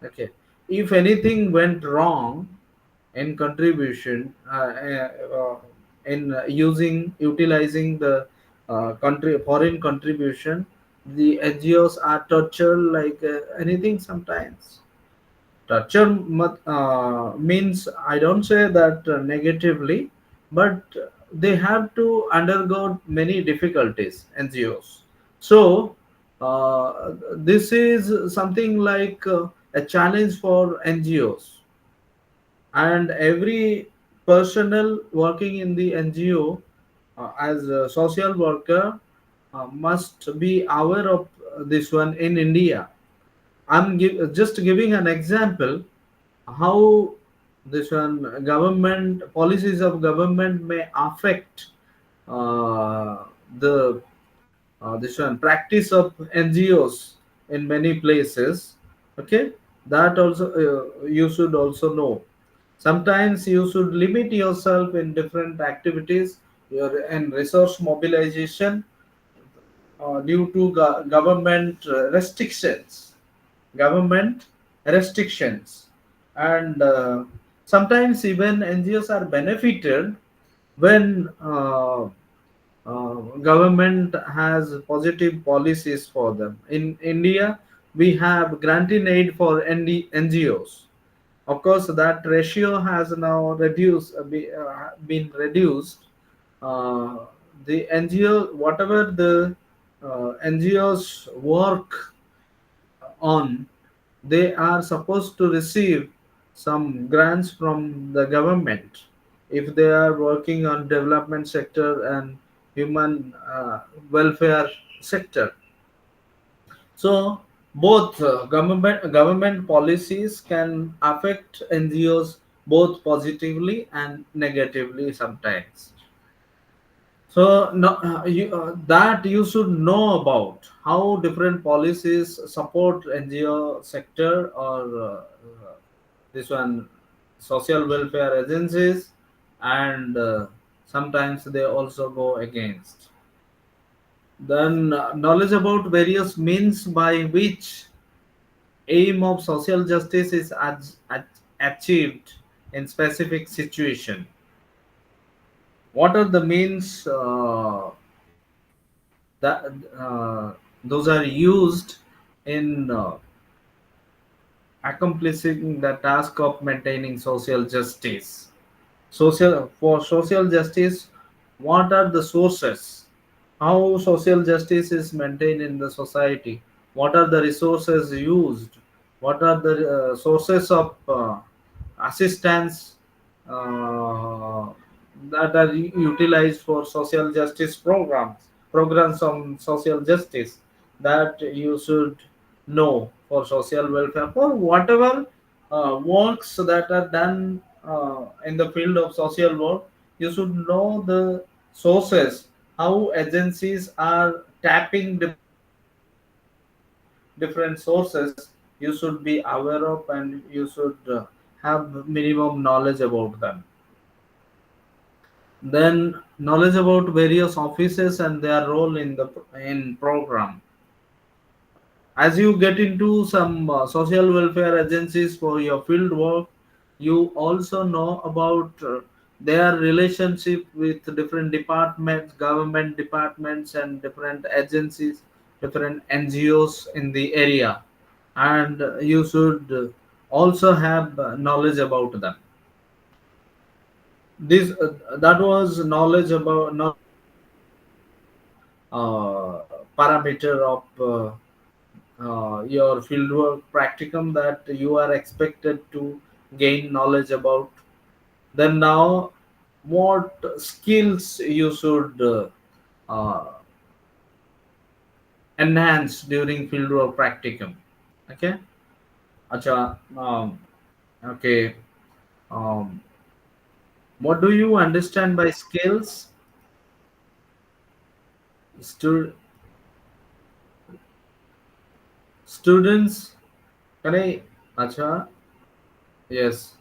Okay, if anything went wrong in contribution, in using utilizing the country foreign contribution, the NGOs are tortured like anything sometimes. Torture means, I don't say that negatively, but they have to undergo many difficulties, NGOs. So this is something like a challenge for NGOs, and every personnel working in the NGO as a social worker must be aware of this one in India. Just giving an example how this one government policies of government may affect uh, the this one practice of NGOs in many places. Okay, that also you should also know. Sometimes you should limit yourself in different activities, your and resource mobilization due to government government restrictions, and sometimes even NGOs are benefited when government has positive policies for them. In India, we have granting aid for NGOs. Of course, that ratio has now been reduced, uh, the NGO, whatever the NGOs work on, they are supposed to receive some grants from the government if they are working on development sector and human welfare sector. So both government policies can affect NGOs both positively and negatively sometimes. So no, that you should know about how different policies support NGO sector or this one social welfare agencies, and sometimes they also go against. Then knowledge about various means by which aim of social justice is achieved in specific situation. What are the means that those are used in accomplishing the task of maintaining social justice? Social for social justice, what are the sources? How social justice is maintained in the society? What are the resources used? What are the sources of assistance uh, that are utilized for social justice programs on social justice that you should know for social welfare, for whatever works that are done in the field of social work. You should know the sources, how agencies are tapping different sources. You should be aware of, and you should have minimum knowledge about them. Then knowledge about various offices and their role in the in program. As you get into some social welfare agencies for your field work, you also know about their relationship with different departments, government departments, and different agencies, different NGOs in the area, and you should also have knowledge about them. This that was knowledge about parameter of your fieldwork practicum that you are expected to gain knowledge about. Then now, what skills you should uh, enhance during fieldwork practicum? Okay, acha, okay. Um, what do you understand by skills? Stu- Students, can I? Acha, yes.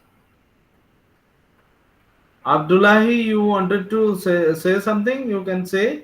Abdullahi, you wanted to say something? You can say.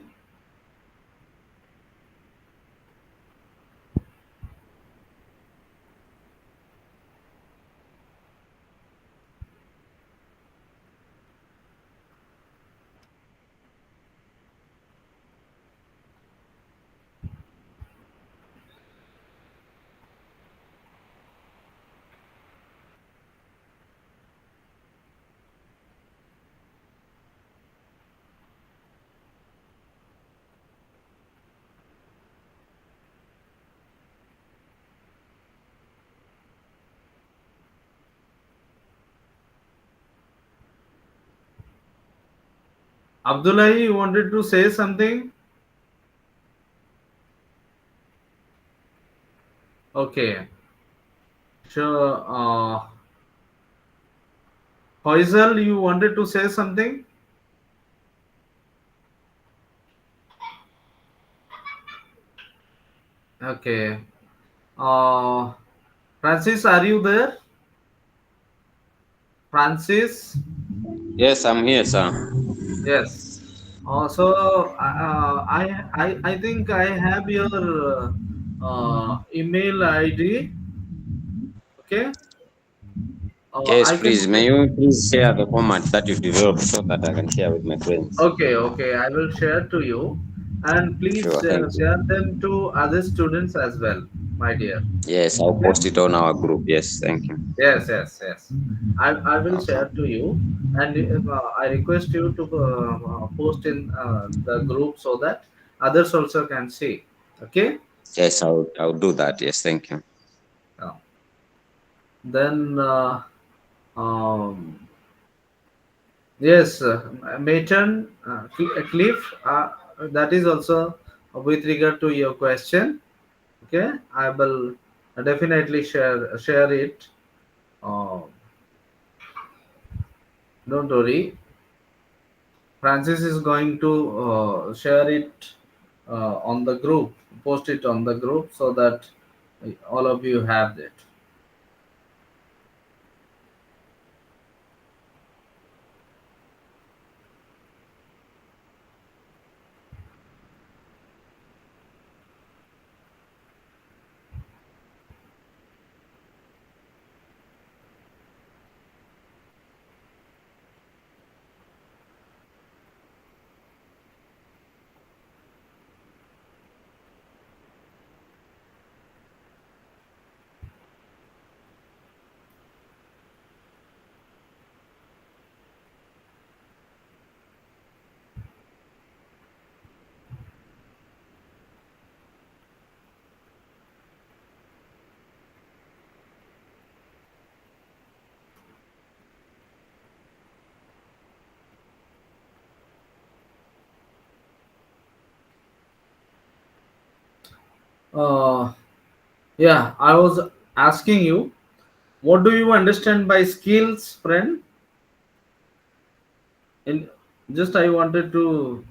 Abdullahi, you wanted to say something? Okay. Sure. Faisal, you wanted to say something? Okay. Uh, Francis, are you there? Francis? Yes, I'm here, sir. Yes. So I think I have your email ID. Okay. Yes, I can please. May say. you please share the format that you developed so that I can share with my friends? Okay, okay. I will share to you, and please Sure, thank you. share them to other students as well. my dear. Yes, I'll Okay. post it on our group. Yes, thank you. Yes, yes, yes. I will Okay. share to you, and I request you to post in the group so that others also can see. Okay. Yes, I'll do that. Yes, thank you. Uh, then um, yes, Mayton, Cliff. That is also with regard to your question. Okay, I will definitely share it. Uh, don't worry. Francis is going to share it on the group, post it on the group so that all of you have it. Uh, yeah, I was asking you, what do you understand by skills, friend? In just I wanted to.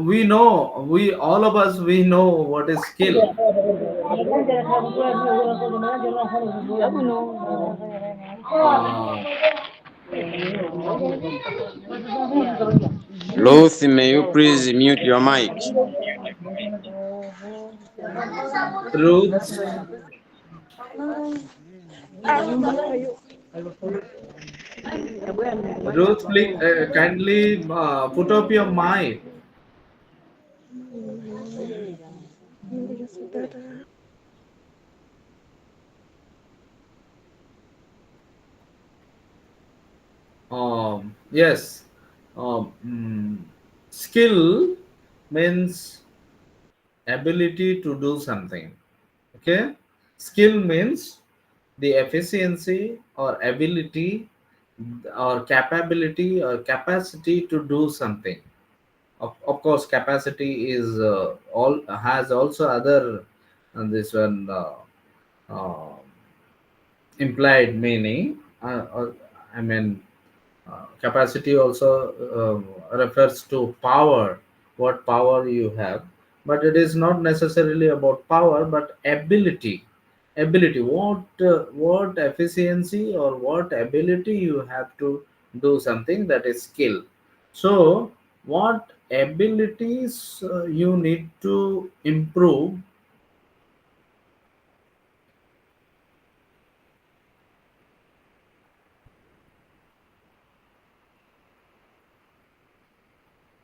We know, we all of us, we know what is skill. Uh, Ruth, may you please mute your mic? Ruth, Ruth, please kindly put up your mic. Yes. Um, mm, Skill means ability to do something. Okay. Skill means the efficiency or ability or capability or capacity to do something. Of course, capacity is all has also other this one uh, implied meaning. I mean, capacity also refers to power, what power you have, but it is not necessarily about power, but ability. Ability, what efficiency or what ability you have to do something, that is skill. So, what abilities you need to improve.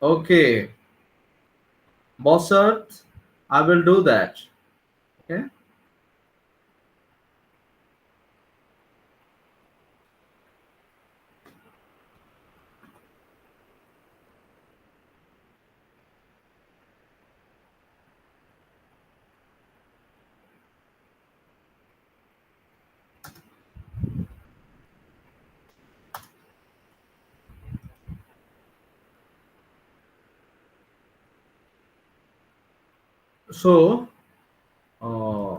Okay, Bossert, I will do that. Okay. So, uh,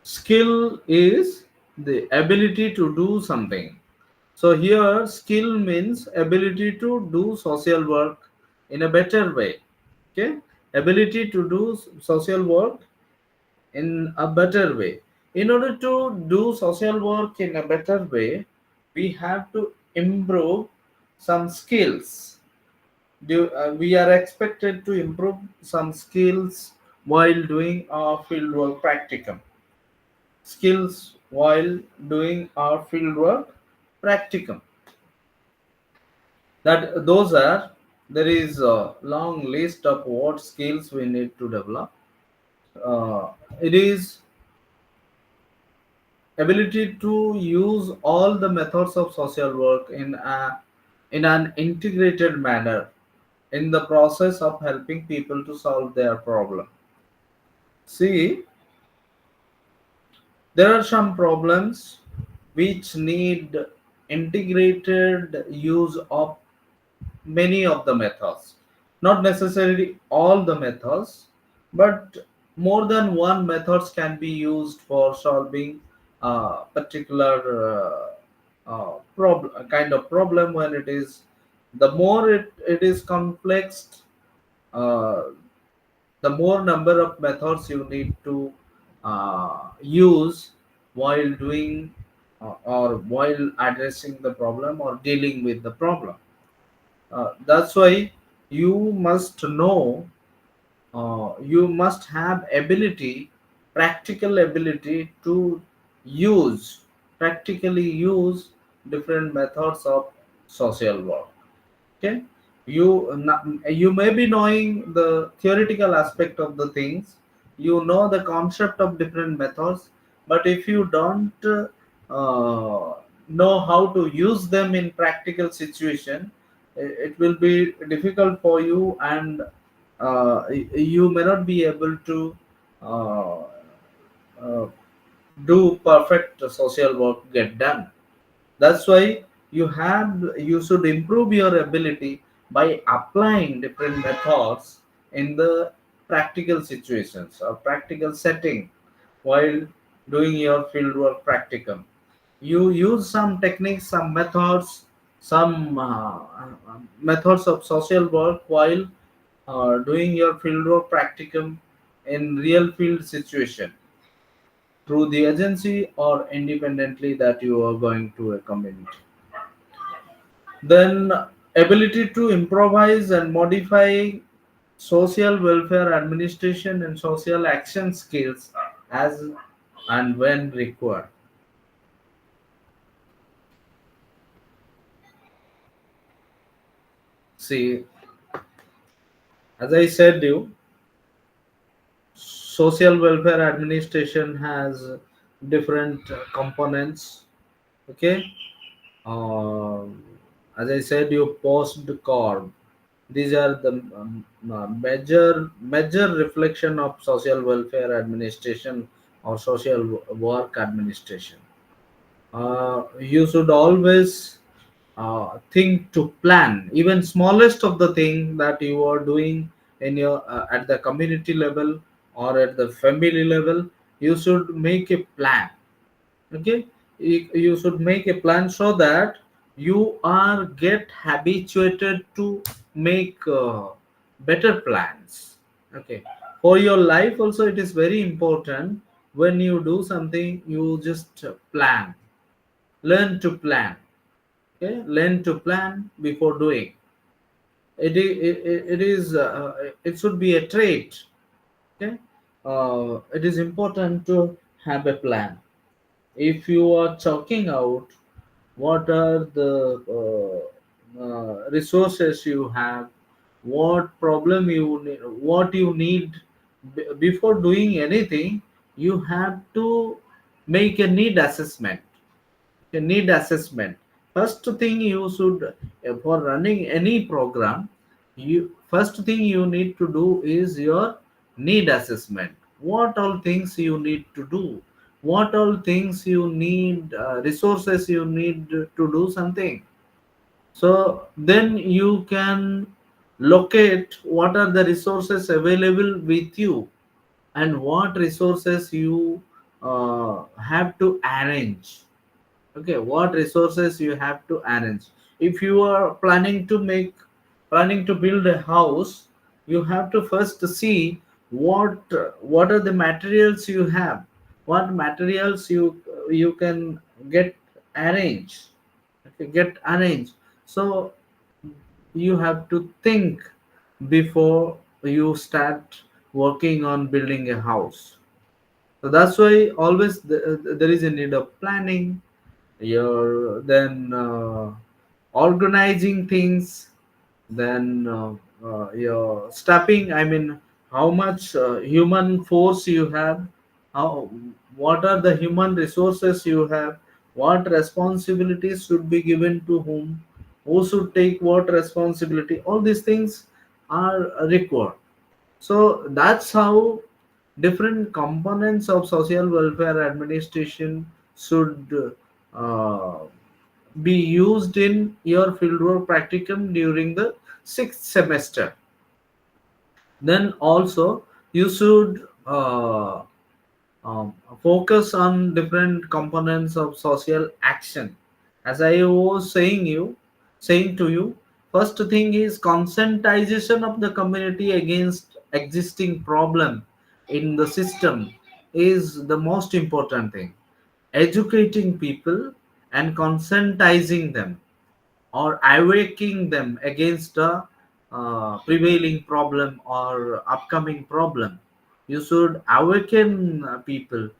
skill is the ability to do something. So here, skill means ability to do social work in a better way. Okay, ability to do social work in a better way. In order to do social work in a better way, we have to improve some skills. We are expected to improve some skills while doing our fieldwork practicum. Skills while doing our fieldwork practicum. That those are, there is a long list of what skills we need to develop. uh, it is ability to use all the methods of social work in an integrated manner in the process of helping people to solve their problem. See, there are some problems which need integrated use of many of the methods, not necessarily all the methods, but more than one methods can be used for solving a particular kind of problem. When it is, the more it is complex, uh, the more number of methods you need to use while doing or while addressing the problem or dealing with the problem. That's why you must know, you must have ability, practical ability to use, practically use different methods of social work. Okay, you may be knowing the theoretical aspect of the things, you know the concept of different methods, but if you don't know how to use them in practical situation, it will be difficult for you, and you may not be able to uh, uh, do perfect social work get done. That's why you should improve your ability by applying different methods in the practical situations or practical setting while doing your fieldwork practicum. You use some techniques, some methods, some methods of social work while doing your fieldwork practicum in real field situation through the agency or independently that you are going to a community. Then ability to improvise and modify social welfare administration and social action skills as and when required. See, as I said you, social welfare administration has different components. Okay, um, as I said, you post corp. These are the major reflection of social welfare administration or social work administration. You should always think to plan even smallest of the thing that you are doing in your at the community level or at the family level. You should make a plan. Okay, you should make a plan so that you are get habituated to make better plans. Okay, for your life also it is very important. When you do something, you just plan, learn to plan. Okay, learn to plan before doing it is it should be a trait. Okay, it is important to have a plan. If you are chalking out what are the resources you have, what problem you need, what you need, before doing anything, you have to make a need assessment. A need assessment, first thing you should, for running any program, you first thing you need to do is your need assessment. What all things you need to do, what all things you need, resources you need to do something. So then you can locate what are the resources available with you and what resources you have to arrange. Okay, what resources you have to arrange. If you are planning to build a house, you have to first see what are the materials you have, what materials you can get arranged. Okay, get arranged. So you have to think before you start working on building a house. So that's why always there is a need of planning, your then organizing things, then your stepping, I mean how much human force you have, how, what are the human resources you have, what responsibilities should be given to whom, who should take what responsibility, all these things are required. So that's how different components of social welfare administration should uh, be used in your fieldwork practicum during the sixth semester. Then also you should um, focus on different components of social action. As I was saying to you, first thing is conscientization of the community against existing problem in the system is the most important thing. Educating people and conscientizing them or awakening them against a prevailing problem or upcoming problem. You should awaken people.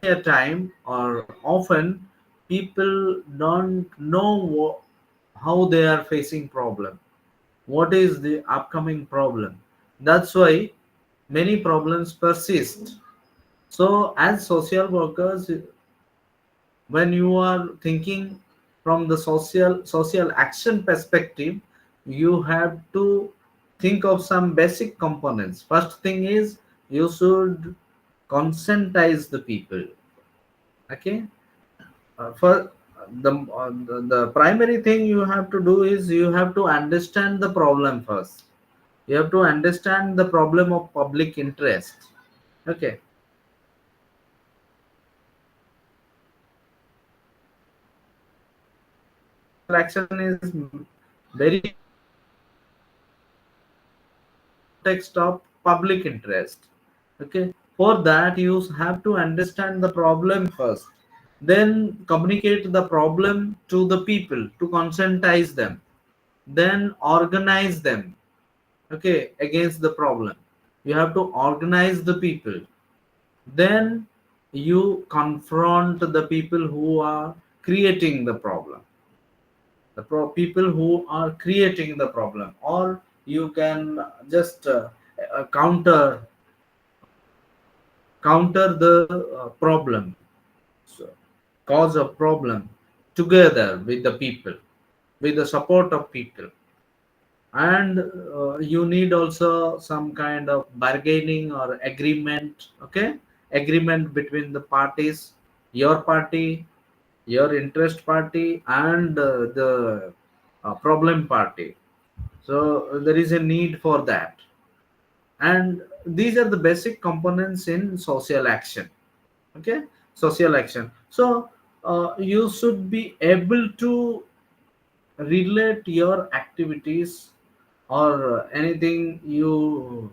Many a time or often people don't know how they are facing problem, what is the upcoming problem. That's why many problems persist. So as social workers, when you are thinking from the social action perspective, you have to think of some basic components. First thing is you should conscientize the people. Okay. For the primary thing you have to do is you have to understand the problem first. You have to understand the problem of public interest. Okay. Social action is very important context of public interest. Okay, for that you have to understand the problem first, then communicate the problem to the people to conscientize them, then organize them. Okay, against the problem you have to organize the people, then you confront the people who are creating the problem, people who are creating the problem, or you can just counter the problem, so, cause of problem together with the people, with the support of people. And you need also some kind of bargaining or agreement. Okay, agreement between the parties, your party, your interest party, and the problem party. So there is a need for that. And these are the basic components in social action. Okay, social action. So you should be able to relate your activities or anything you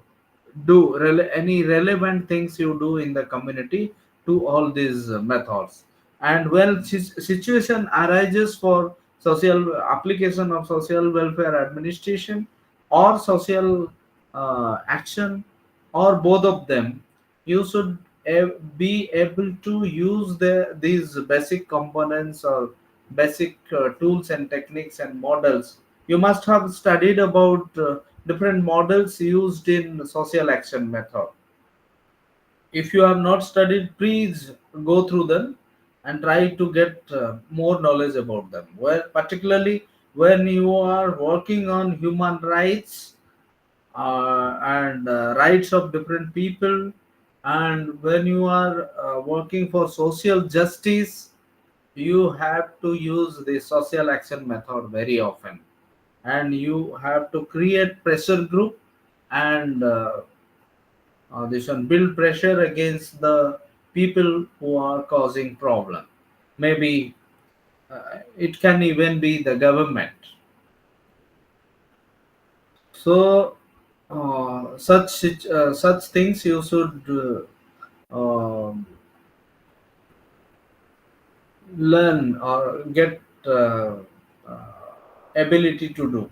do, any relevant things you do in the community to all these methods. And when situation arises for social application of social welfare administration or social action, or both of them, you should be able to use these basic components or basic tools and techniques and models. You must have studied about different models used in social action method. If you have not studied, please go through them and try to get more knowledge about them, where particularly when you are working on human rights and rights of different people, and when you are working for social justice, you have to use the social action method very often. And you have to create pressure group and this one build pressure against the people who are causing problem. Maybe it can even be the government. So such things you should learn or get ability to do.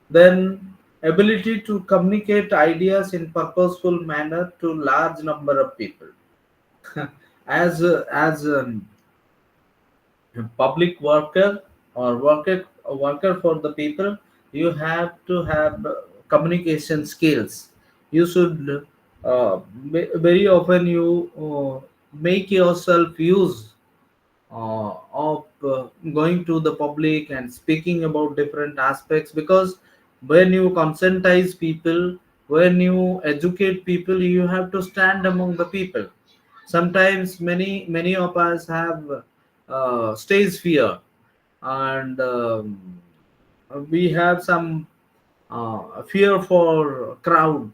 Then ability to communicate ideas in purposeful manner to large number of people. As a public worker or worker for the people, you have to have communication skills. You should very often you make yourself use of going to the public and speaking about different aspects, because when you conscientize people, when you educate people, you have to stand among the people. Sometimes many of us have stage fear, and we have some fear for crowd.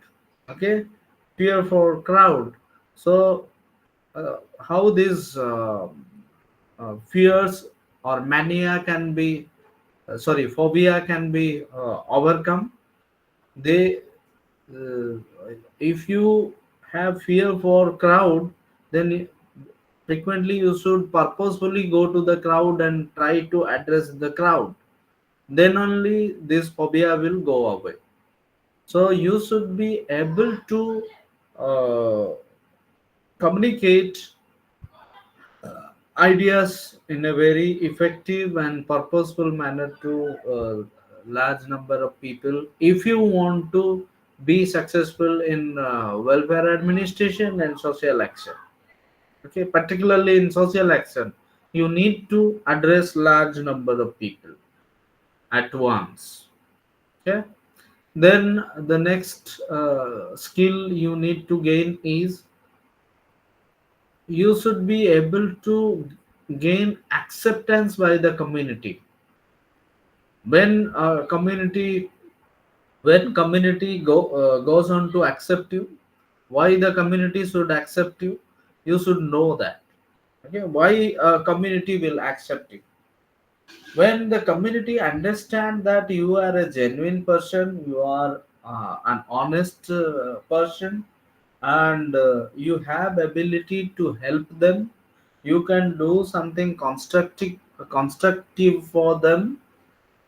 Okay, fear for crowd. So how these fears or mania can be sorry, phobia can be overcome. They uh, if you have fear for crowd, then frequently you should purposefully go to the crowd and try to address the crowd. Then only this phobia will go away. So you should be able to uh, communicate ideas in a very effective and purposeful manner to a large number of people, if you want to be successful in welfare administration and social action. Okay, particularly in social action, you need to address large number of people at once. Okay, then the next skill you need to gain is you should be able to gain acceptance by the community. when community when community goes on to accept you, why the community should accept you, you should know that. Okay, why a community will accept you? When the community understand that you are a genuine person, you are an honest person, and you have ability to help them, you can do something constructive for them,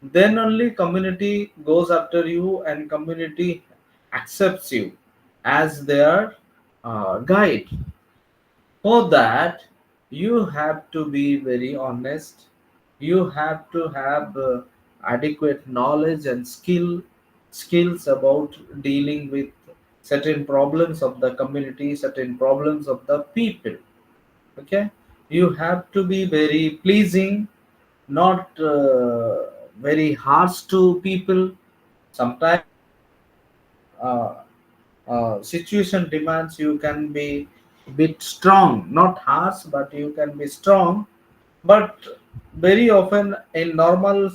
then only community goes after you and community accepts you as their guide. For that, you have to be very honest. You have to have adequate knowledge and skills about dealing with certain problems of the community, certain problems of the people. Okay, you have to be very pleasing, not very harsh to people. Sometimes uh, situation demands you can be a bit strong, not harsh, but you can be strong. But very often in normal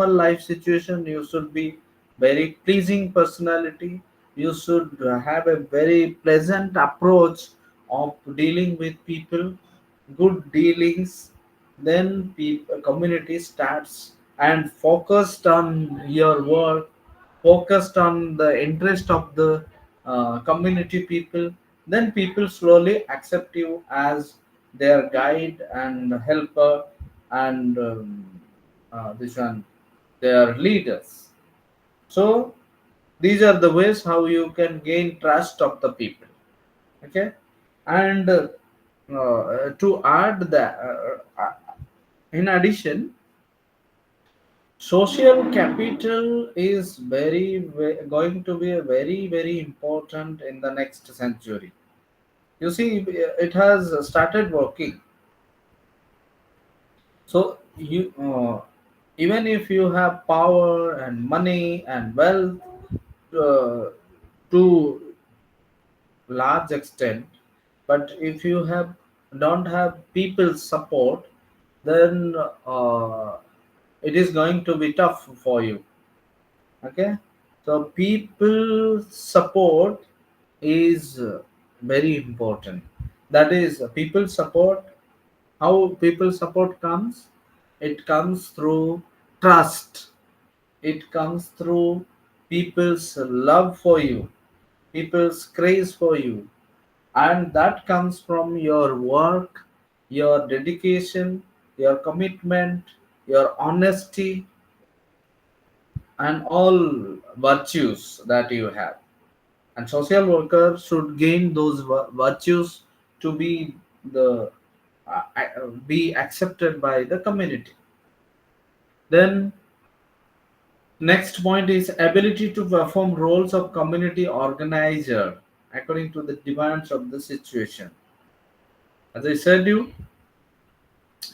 life situation, you should be very pleasing personality. You should have a very pleasant approach of dealing with people, good dealings. Then people, community starts and focused on your work, focused on the interest of the community people. Then people slowly accept you as their guide and helper, and this one, their leaders. So these are the ways how you can gain trust of the people. Okay, and to add that, in addition, social capital is going to be a very important in the next century. You see, it has started working. So you even if you have power and money and wealth uh, to large extent, but if you have don't have people's support, then it is going to be tough for you. Okay, so people support is very important. That is people support. How people support comes? It comes through trust. It comes through people's love for you, people's craze for you, and that comes from your work, your dedication, your commitment, your honesty, and all virtues that you have. And social worker should gain those virtues to be the be accepted by the community. Then Next point is ability to perform roles of community organizer according to the demands of the situation. As I said you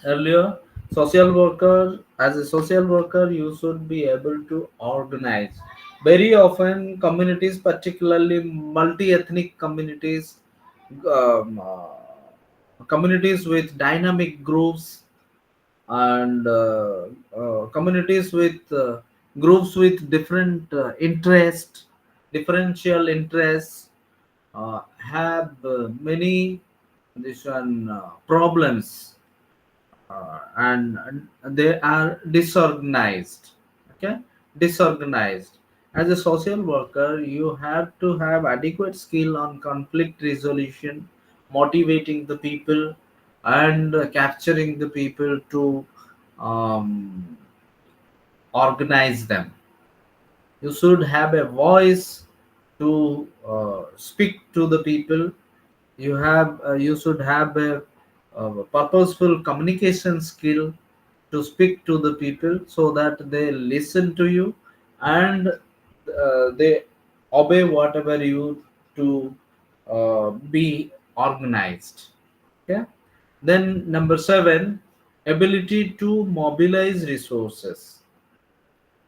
earlier, social worker, as a social worker you should be able to organize. Very often communities, particularly multi-ethnic communities, communities with dynamic groups, and communities with groups with different interest, differential interests, have many this one problems, and they are disorganized. Okay, disorganized. As a social worker you have to have adequate skill on conflict resolution, motivating the people, and capturing the people to um, organize them. You should have a voice to speak to the people. You should have a purposeful communication skill to speak to the people so that they listen to you, and they obey whatever you to be organized. Okay. Then number 7, ability to mobilize resources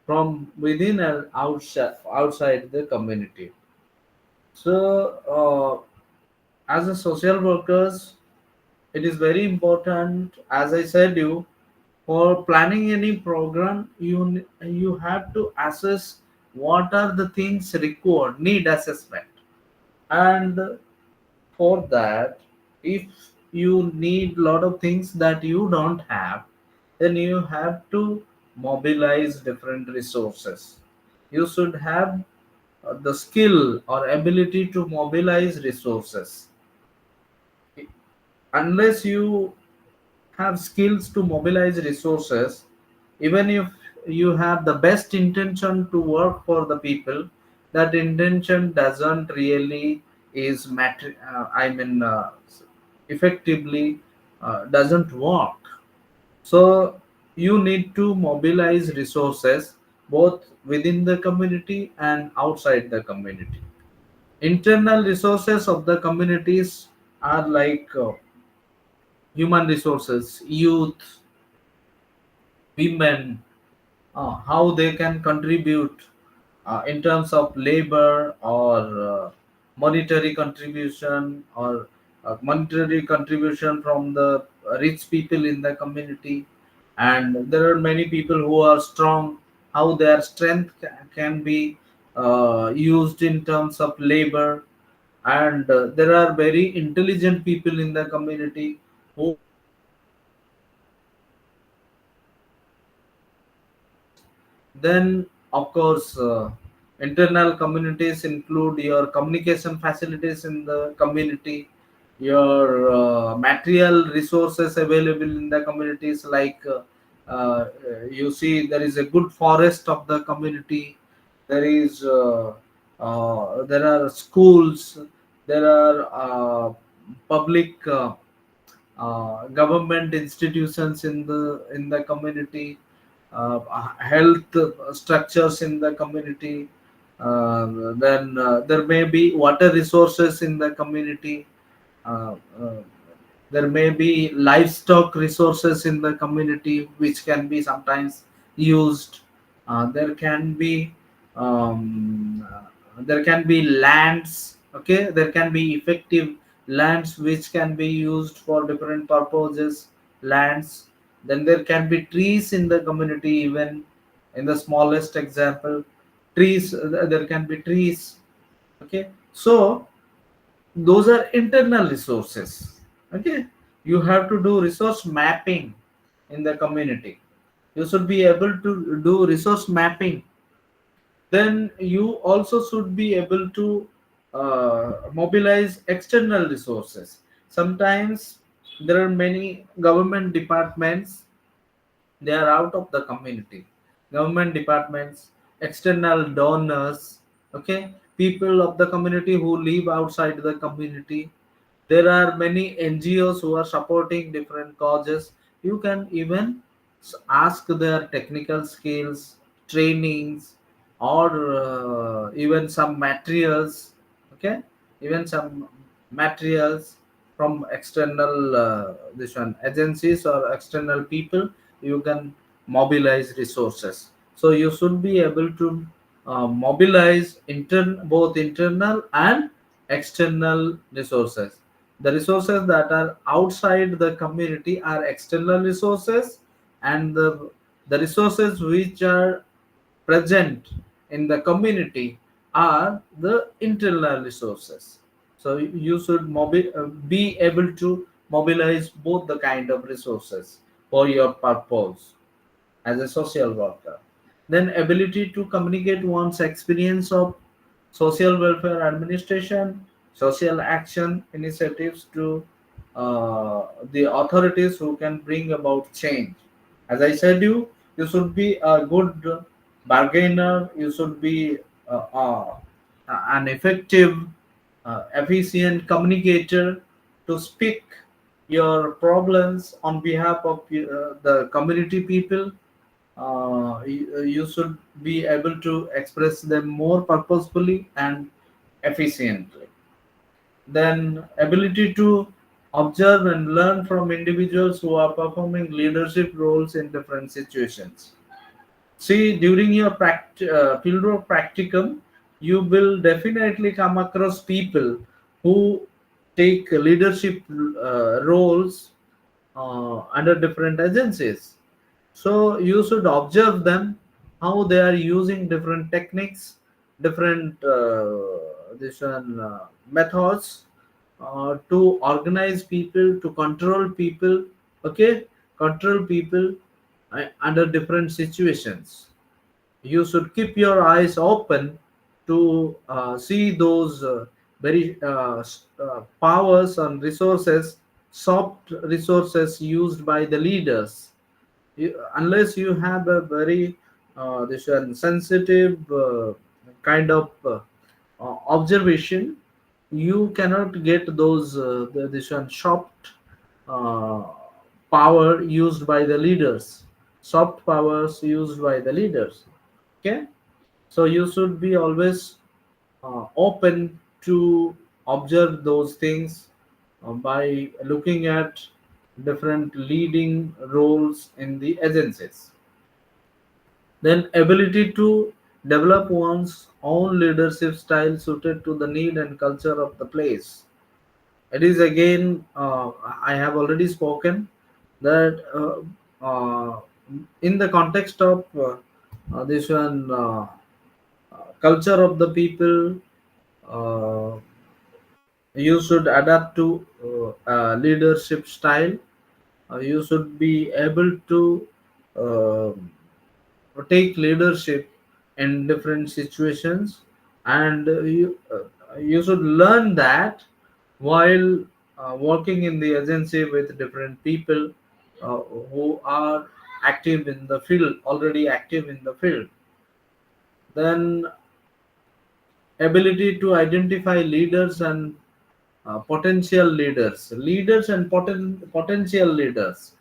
from within and outside the community. So, as a social workers, it is very important. As I said, you for planning any program, you have to assess what are the things required, need assessment, and for that, if you need lot of things that you don't have, then you have to mobilize different resources. You should have the skill or ability to mobilize resources. Unless you have skills to mobilize resources, even if you have the best intention to work for the people, that intention doesn't really is effectively doesn't work. So you need to mobilize resources both within the community and outside the community. Internal resources of the communities are like human resources, youth, women, how they can contribute in terms of labor or monetary contribution, or monetary contribution from the rich people in the community. And there are many people who are strong, how their strength can be used in terms of labor. And there are very intelligent people in the community who can contribute to resources. Then, of course, internal communities include your communication facilities in the community, your material resources available in the communities, like you see, there is a good forest of the community. There are schools, there are public government institutions in the community, health structures in the community. Then there may be water resources in the community. Uh, uh, there may be livestock resources in the community which can be sometimes used. There can be lands. Okay, there can be effective lands which can be used for different purposes. Lands. Then there can be trees in the community, even in the smallest example, trees. There can be trees. Okay, so those are internal resources. Okay, you have to do resource mapping in the community. You should be able to do resource mapping. Then you also should be able to mobilize external resources. Sometimes there are many government departments, they are out of the community. Government departments, external donors, okay, people of the community who live outside the community. There are many NGOs who are supporting different causes. You can even ask their technical skills, trainings, or even some materials. Okay, even some materials from external this one agencies or external people. You can mobilize resources, so you should be able to mobilize both internal and external resources. The resources that are outside the community are external resources, and the resources which are present in the community are the internal resources. So you should be able to mobilize both the kind of resources for your purpose as a social worker. Then ability to communicate one's experience of social welfare administration, social action initiatives to the authorities who can bring about change. As I said, you should be a good bargainer. You should be an effective, efficient communicator to speak your problems on behalf of the community people. You should be able to express them more purposefully and efficiently. Then ability to observe and learn from individuals who are performing leadership roles in different situations. See, during your fieldwork practicum, you will definitely come across people who take leadership roles under different agencies. So you should observe them, how they are using different techniques, different this one, methods to organize people, to control people. Okay, control people under different situations. You should keep your eyes open to see those very powers and resources, soft resources used by the leaders. Unless you have a very this one sensitive kind of observation, you cannot get those this one soft uh, power used by the leaders, soft powers used by the leaders. Okay, so you should be always open to observe those things by looking at different leading roles in the agencies. Then ability to develop one's own leadership style suited to the need and culture of the place. It is again, I have already spoken that in the context of this one culture of the people, uh, you should adapt to leadership style. You should be able to uh, take leadership in different situations, and you should learn that while working in the agency with different people uh, who are active in the field, already active in the field. Then ability to identify leaders and potential leaders and potential leaders,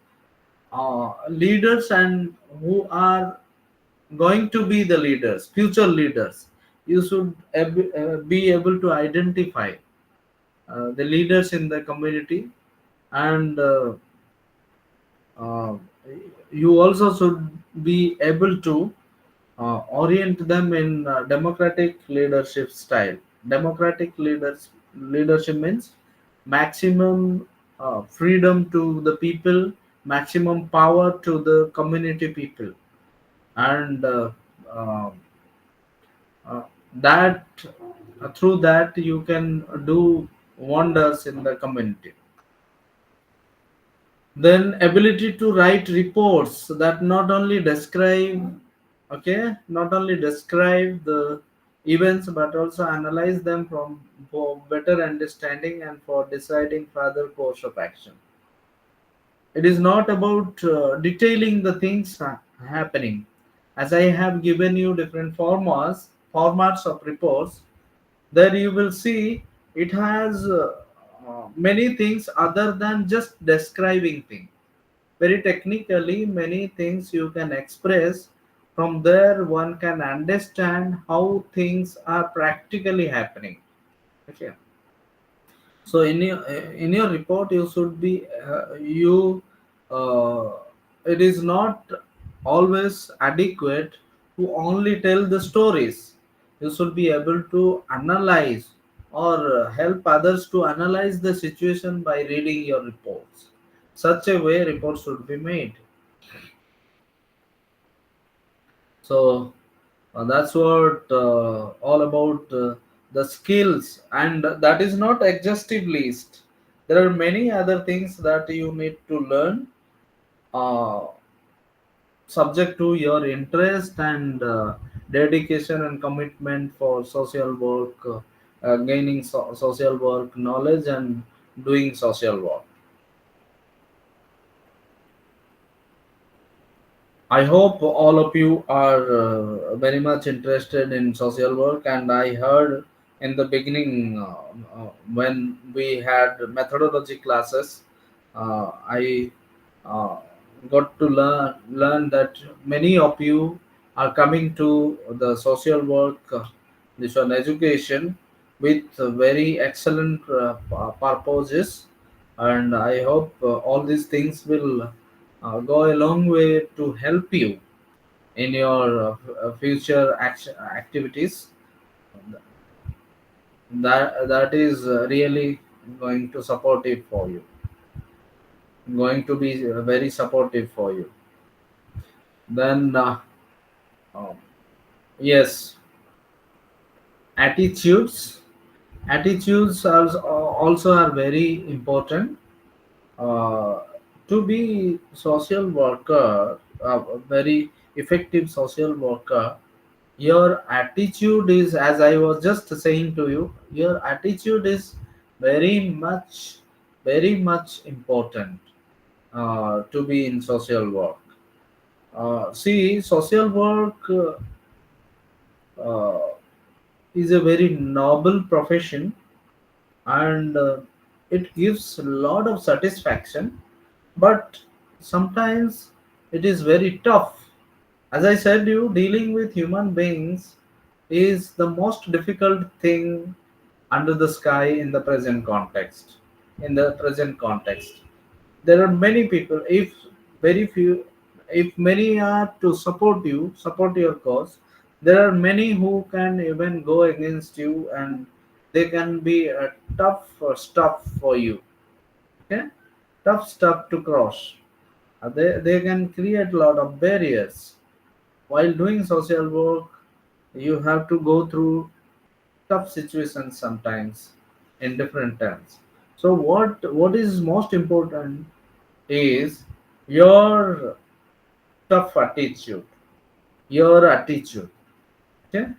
leaders and who are going to be the leaders, future leaders. You should be able to identify the leaders in the community, and uh, you also should be able to orient them in democratic leadership style. Democratic leadership means maximum freedom to the people, maximum power to the community people, and uh, uh, that through that you can do wonders in the community. Then ability to write reports that not only describe, okay, not only describe the events but also analyze them from for better understanding and for deciding further course of action. It is not about detailing the things happening. As I have given you different formats of reports, there you will see it has many things other than just describing things. Very technically, many things you can express From there, one can understand how things are practically happening. Okay. So in your report, you should be you. Uh, it is not always adequate to only tell the stories. You should be able to analyze or help others to analyze the situation by reading your reports. Such a way, reports should be made. So that's what all about the skills, and that is not exhaustive list. There are many other things that you need to learn, uh, subject to your interest and dedication and commitment for social work, gaining social work knowledge and doing social work. I hope all of you are very much interested in social work. And I heard in the beginning, when we had methodology classes, I uh, got to learn that many of you are coming to the social work, this one education, with very excellent purposes, and I hope all these things will go a long way to help you in your future activities. That is really going to supportive for you, going to be very supportive for you. Then um, yes, attitudes. Attitudes also are very important. uh, to be social worker, a very effective social worker, your attitude is, as I was just saying to you, your attitude is very much, very much important to be in social work. See, social work uh, is a very noble profession, and it gives a lot of satisfaction, but sometimes it is very tough. As I said, you dealing with human beings is the most difficult thing under the sky in the present context. In the present context, there are many people. If very few, if many are to support you, support your cause, there are many who can even go against you, and they can be a tough stuff for you. Okay, tough stuff to cross. They can create a lot of barriers. While doing social work, you have to go through tough situations sometimes in different times. So what is most important is your tough attitude, your attitude, okay,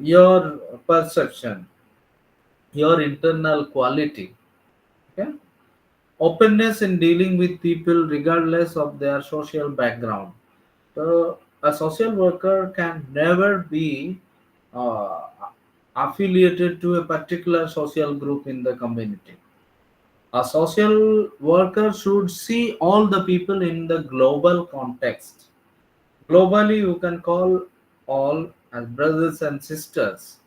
your perception, your internal quality, okay, openness in dealing with people regardless of their social background. So a social worker can never be uh, affiliated to a particular social group in the community. A social worker should see all the people in the global context. Globally, you can call all as brothers and sisters.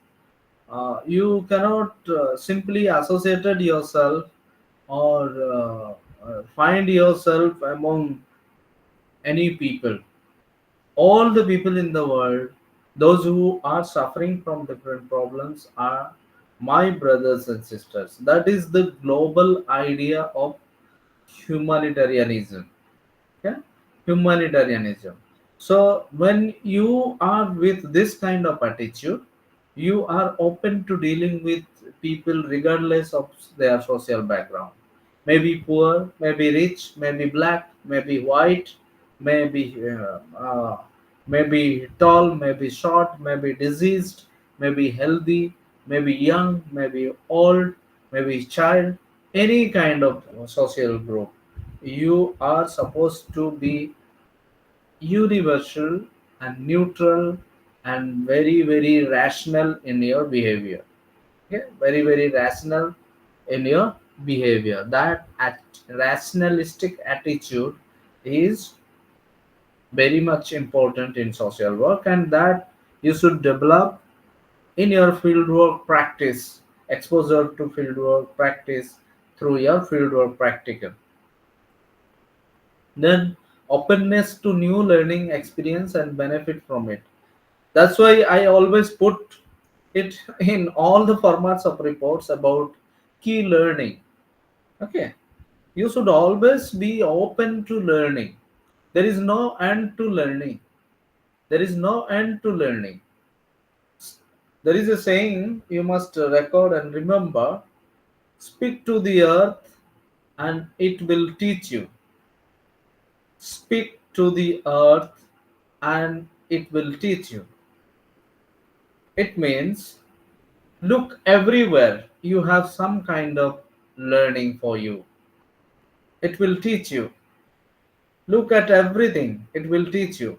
You cannot simply associated yourself or find yourself among any people. All the people in the world, those who are suffering from different problems, are my brothers and sisters. That is the global idea of humanitarianism. Okay, humanitarianism. So when you are with this kind of attitude, you are open to dealing with people regardless of their social background. Maybe poor, maybe rich, maybe black, maybe white, maybe maybe tall, maybe short, maybe diseased, maybe healthy, maybe young, maybe old, maybe child, any kind of social group. You are supposed to be universal and neutral and very, very rational in your behavior. Okay, very, very rational in your behavior. That rationalistic attitude is very much important in social work, and that you should develop in your fieldwork practice, exposure to fieldwork practice through your fieldwork practical. Then openness to new learning experience and benefit from it. That's why I always put it in all the formats of reports about key learning. Okay, you should always be open to learning. There is no end to learning. There is no end to learning. There is a saying you must record and remember: speak to the earth and it will teach you. Speak to the earth and it will teach you. It means look everywhere. You have some kind of learning for you. It will teach you. Look at everything. It will teach you.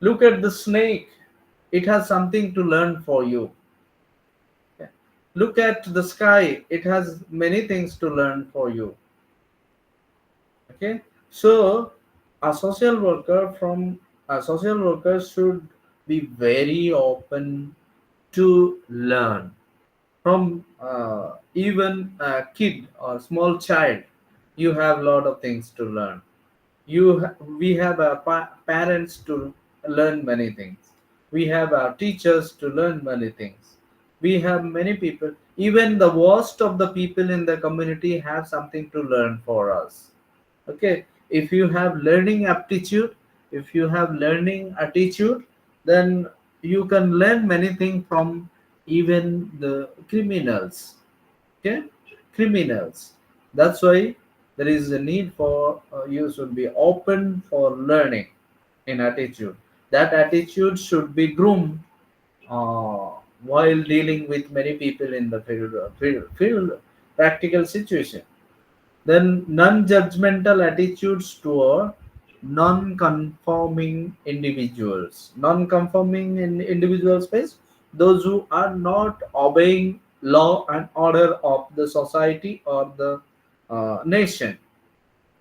Look at the snake. It has something to learn for you. Okay. Look at the sky. It has many things to learn for you. Okay. So a social worker should be very open to learn from even a kid or small child. You have a lot of things to learn. We have our parents to learn many things. We have our teachers to learn many things. We have many people, even the worst of the people in the community have something to learn for us. Okay, if you have learning aptitude, if you have learning attitude, then you can learn many things from even the criminals. Okay, criminals. That's why there is a need for you should be open for learning in attitude. That attitude should be groomed uh, while dealing with many people in the field practical situation. Then non-judgmental attitudes toward non-conforming individuals. Non-conforming in individual space, those who are not obeying law and order of the society or the nation.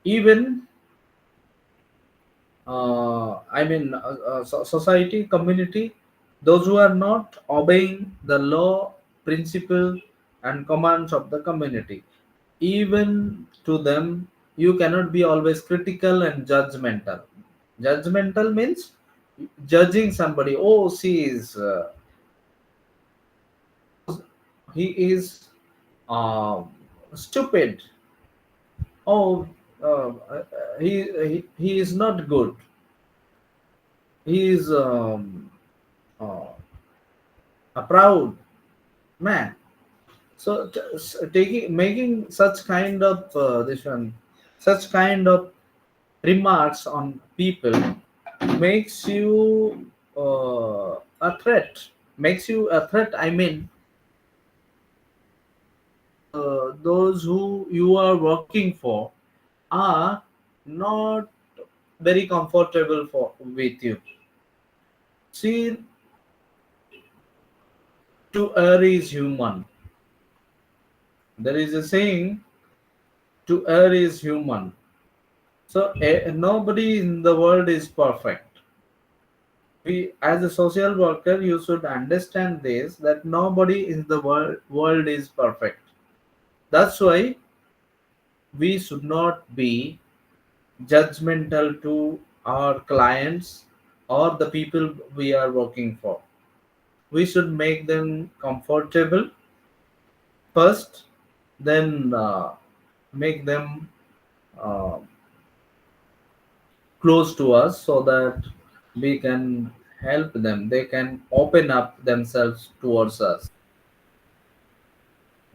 Even society, community, those who are not obeying the law, principle, and commands of the community. Even to them, you cannot be always critical and judgmental. Judgmental means judging somebody. Oh, she is, he is stupid. Oh, he is not good. He is uh, a proud man. So taking making such kind of this one, such kind of remarks on people makes you a threat. Makes you a threat. I mean, those who you are working for are not very comfortable for with you. See, to err is human. There is a saying: to err is human. So nobody in the world is perfect. We, as a social worker, you should understand this, that nobody in the world is perfect. That's why we should not be judgmental to our clients or the people we are working for. We should make them comfortable first, then make them uh, close to us so that we can help them. They can open up themselves towards us.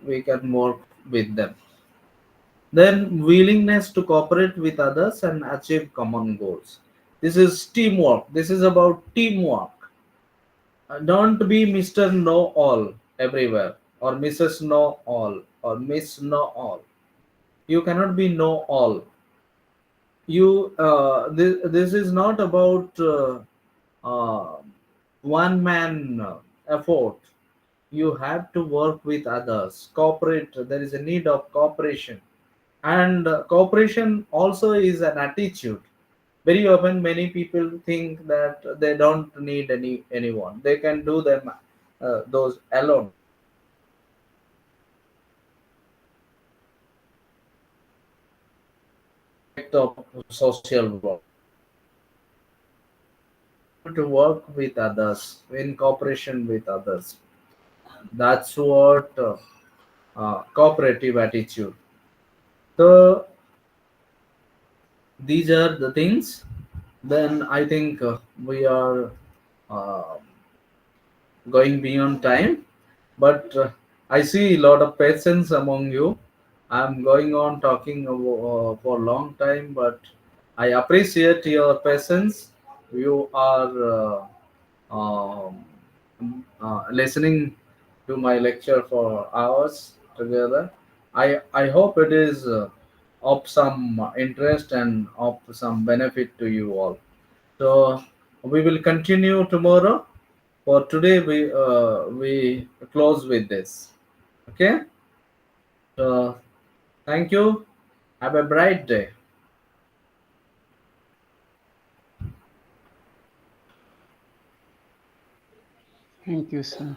We can work with them. Then willingness to cooperate with others and achieve common goals. This is teamwork. This is about teamwork. Don't be Mr. Know All everywhere, or Mrs. Know All, or Miss Know All. You cannot be Know All. This is not about uh, one man effort. You have to work with others, cooperate. There is a need of cooperation, and cooperation also is an attitude. Very often many people think that they don't need anyone, they can do them those alone. Aspect of social work, we have to work with others in cooperation with others. That's what cooperative attitude. So these are the things. Then I think we are uh, going beyond time, but I see a lot of patience among you. I'm going on talking for a long time, but I appreciate your patience. You are um, listening to my lecture for hours together. I hope it is of some interest and of some benefit to you all. So we will continue tomorrow. For today, we close with this. Okay. So thank you. Have a bright day. Thank you, sir.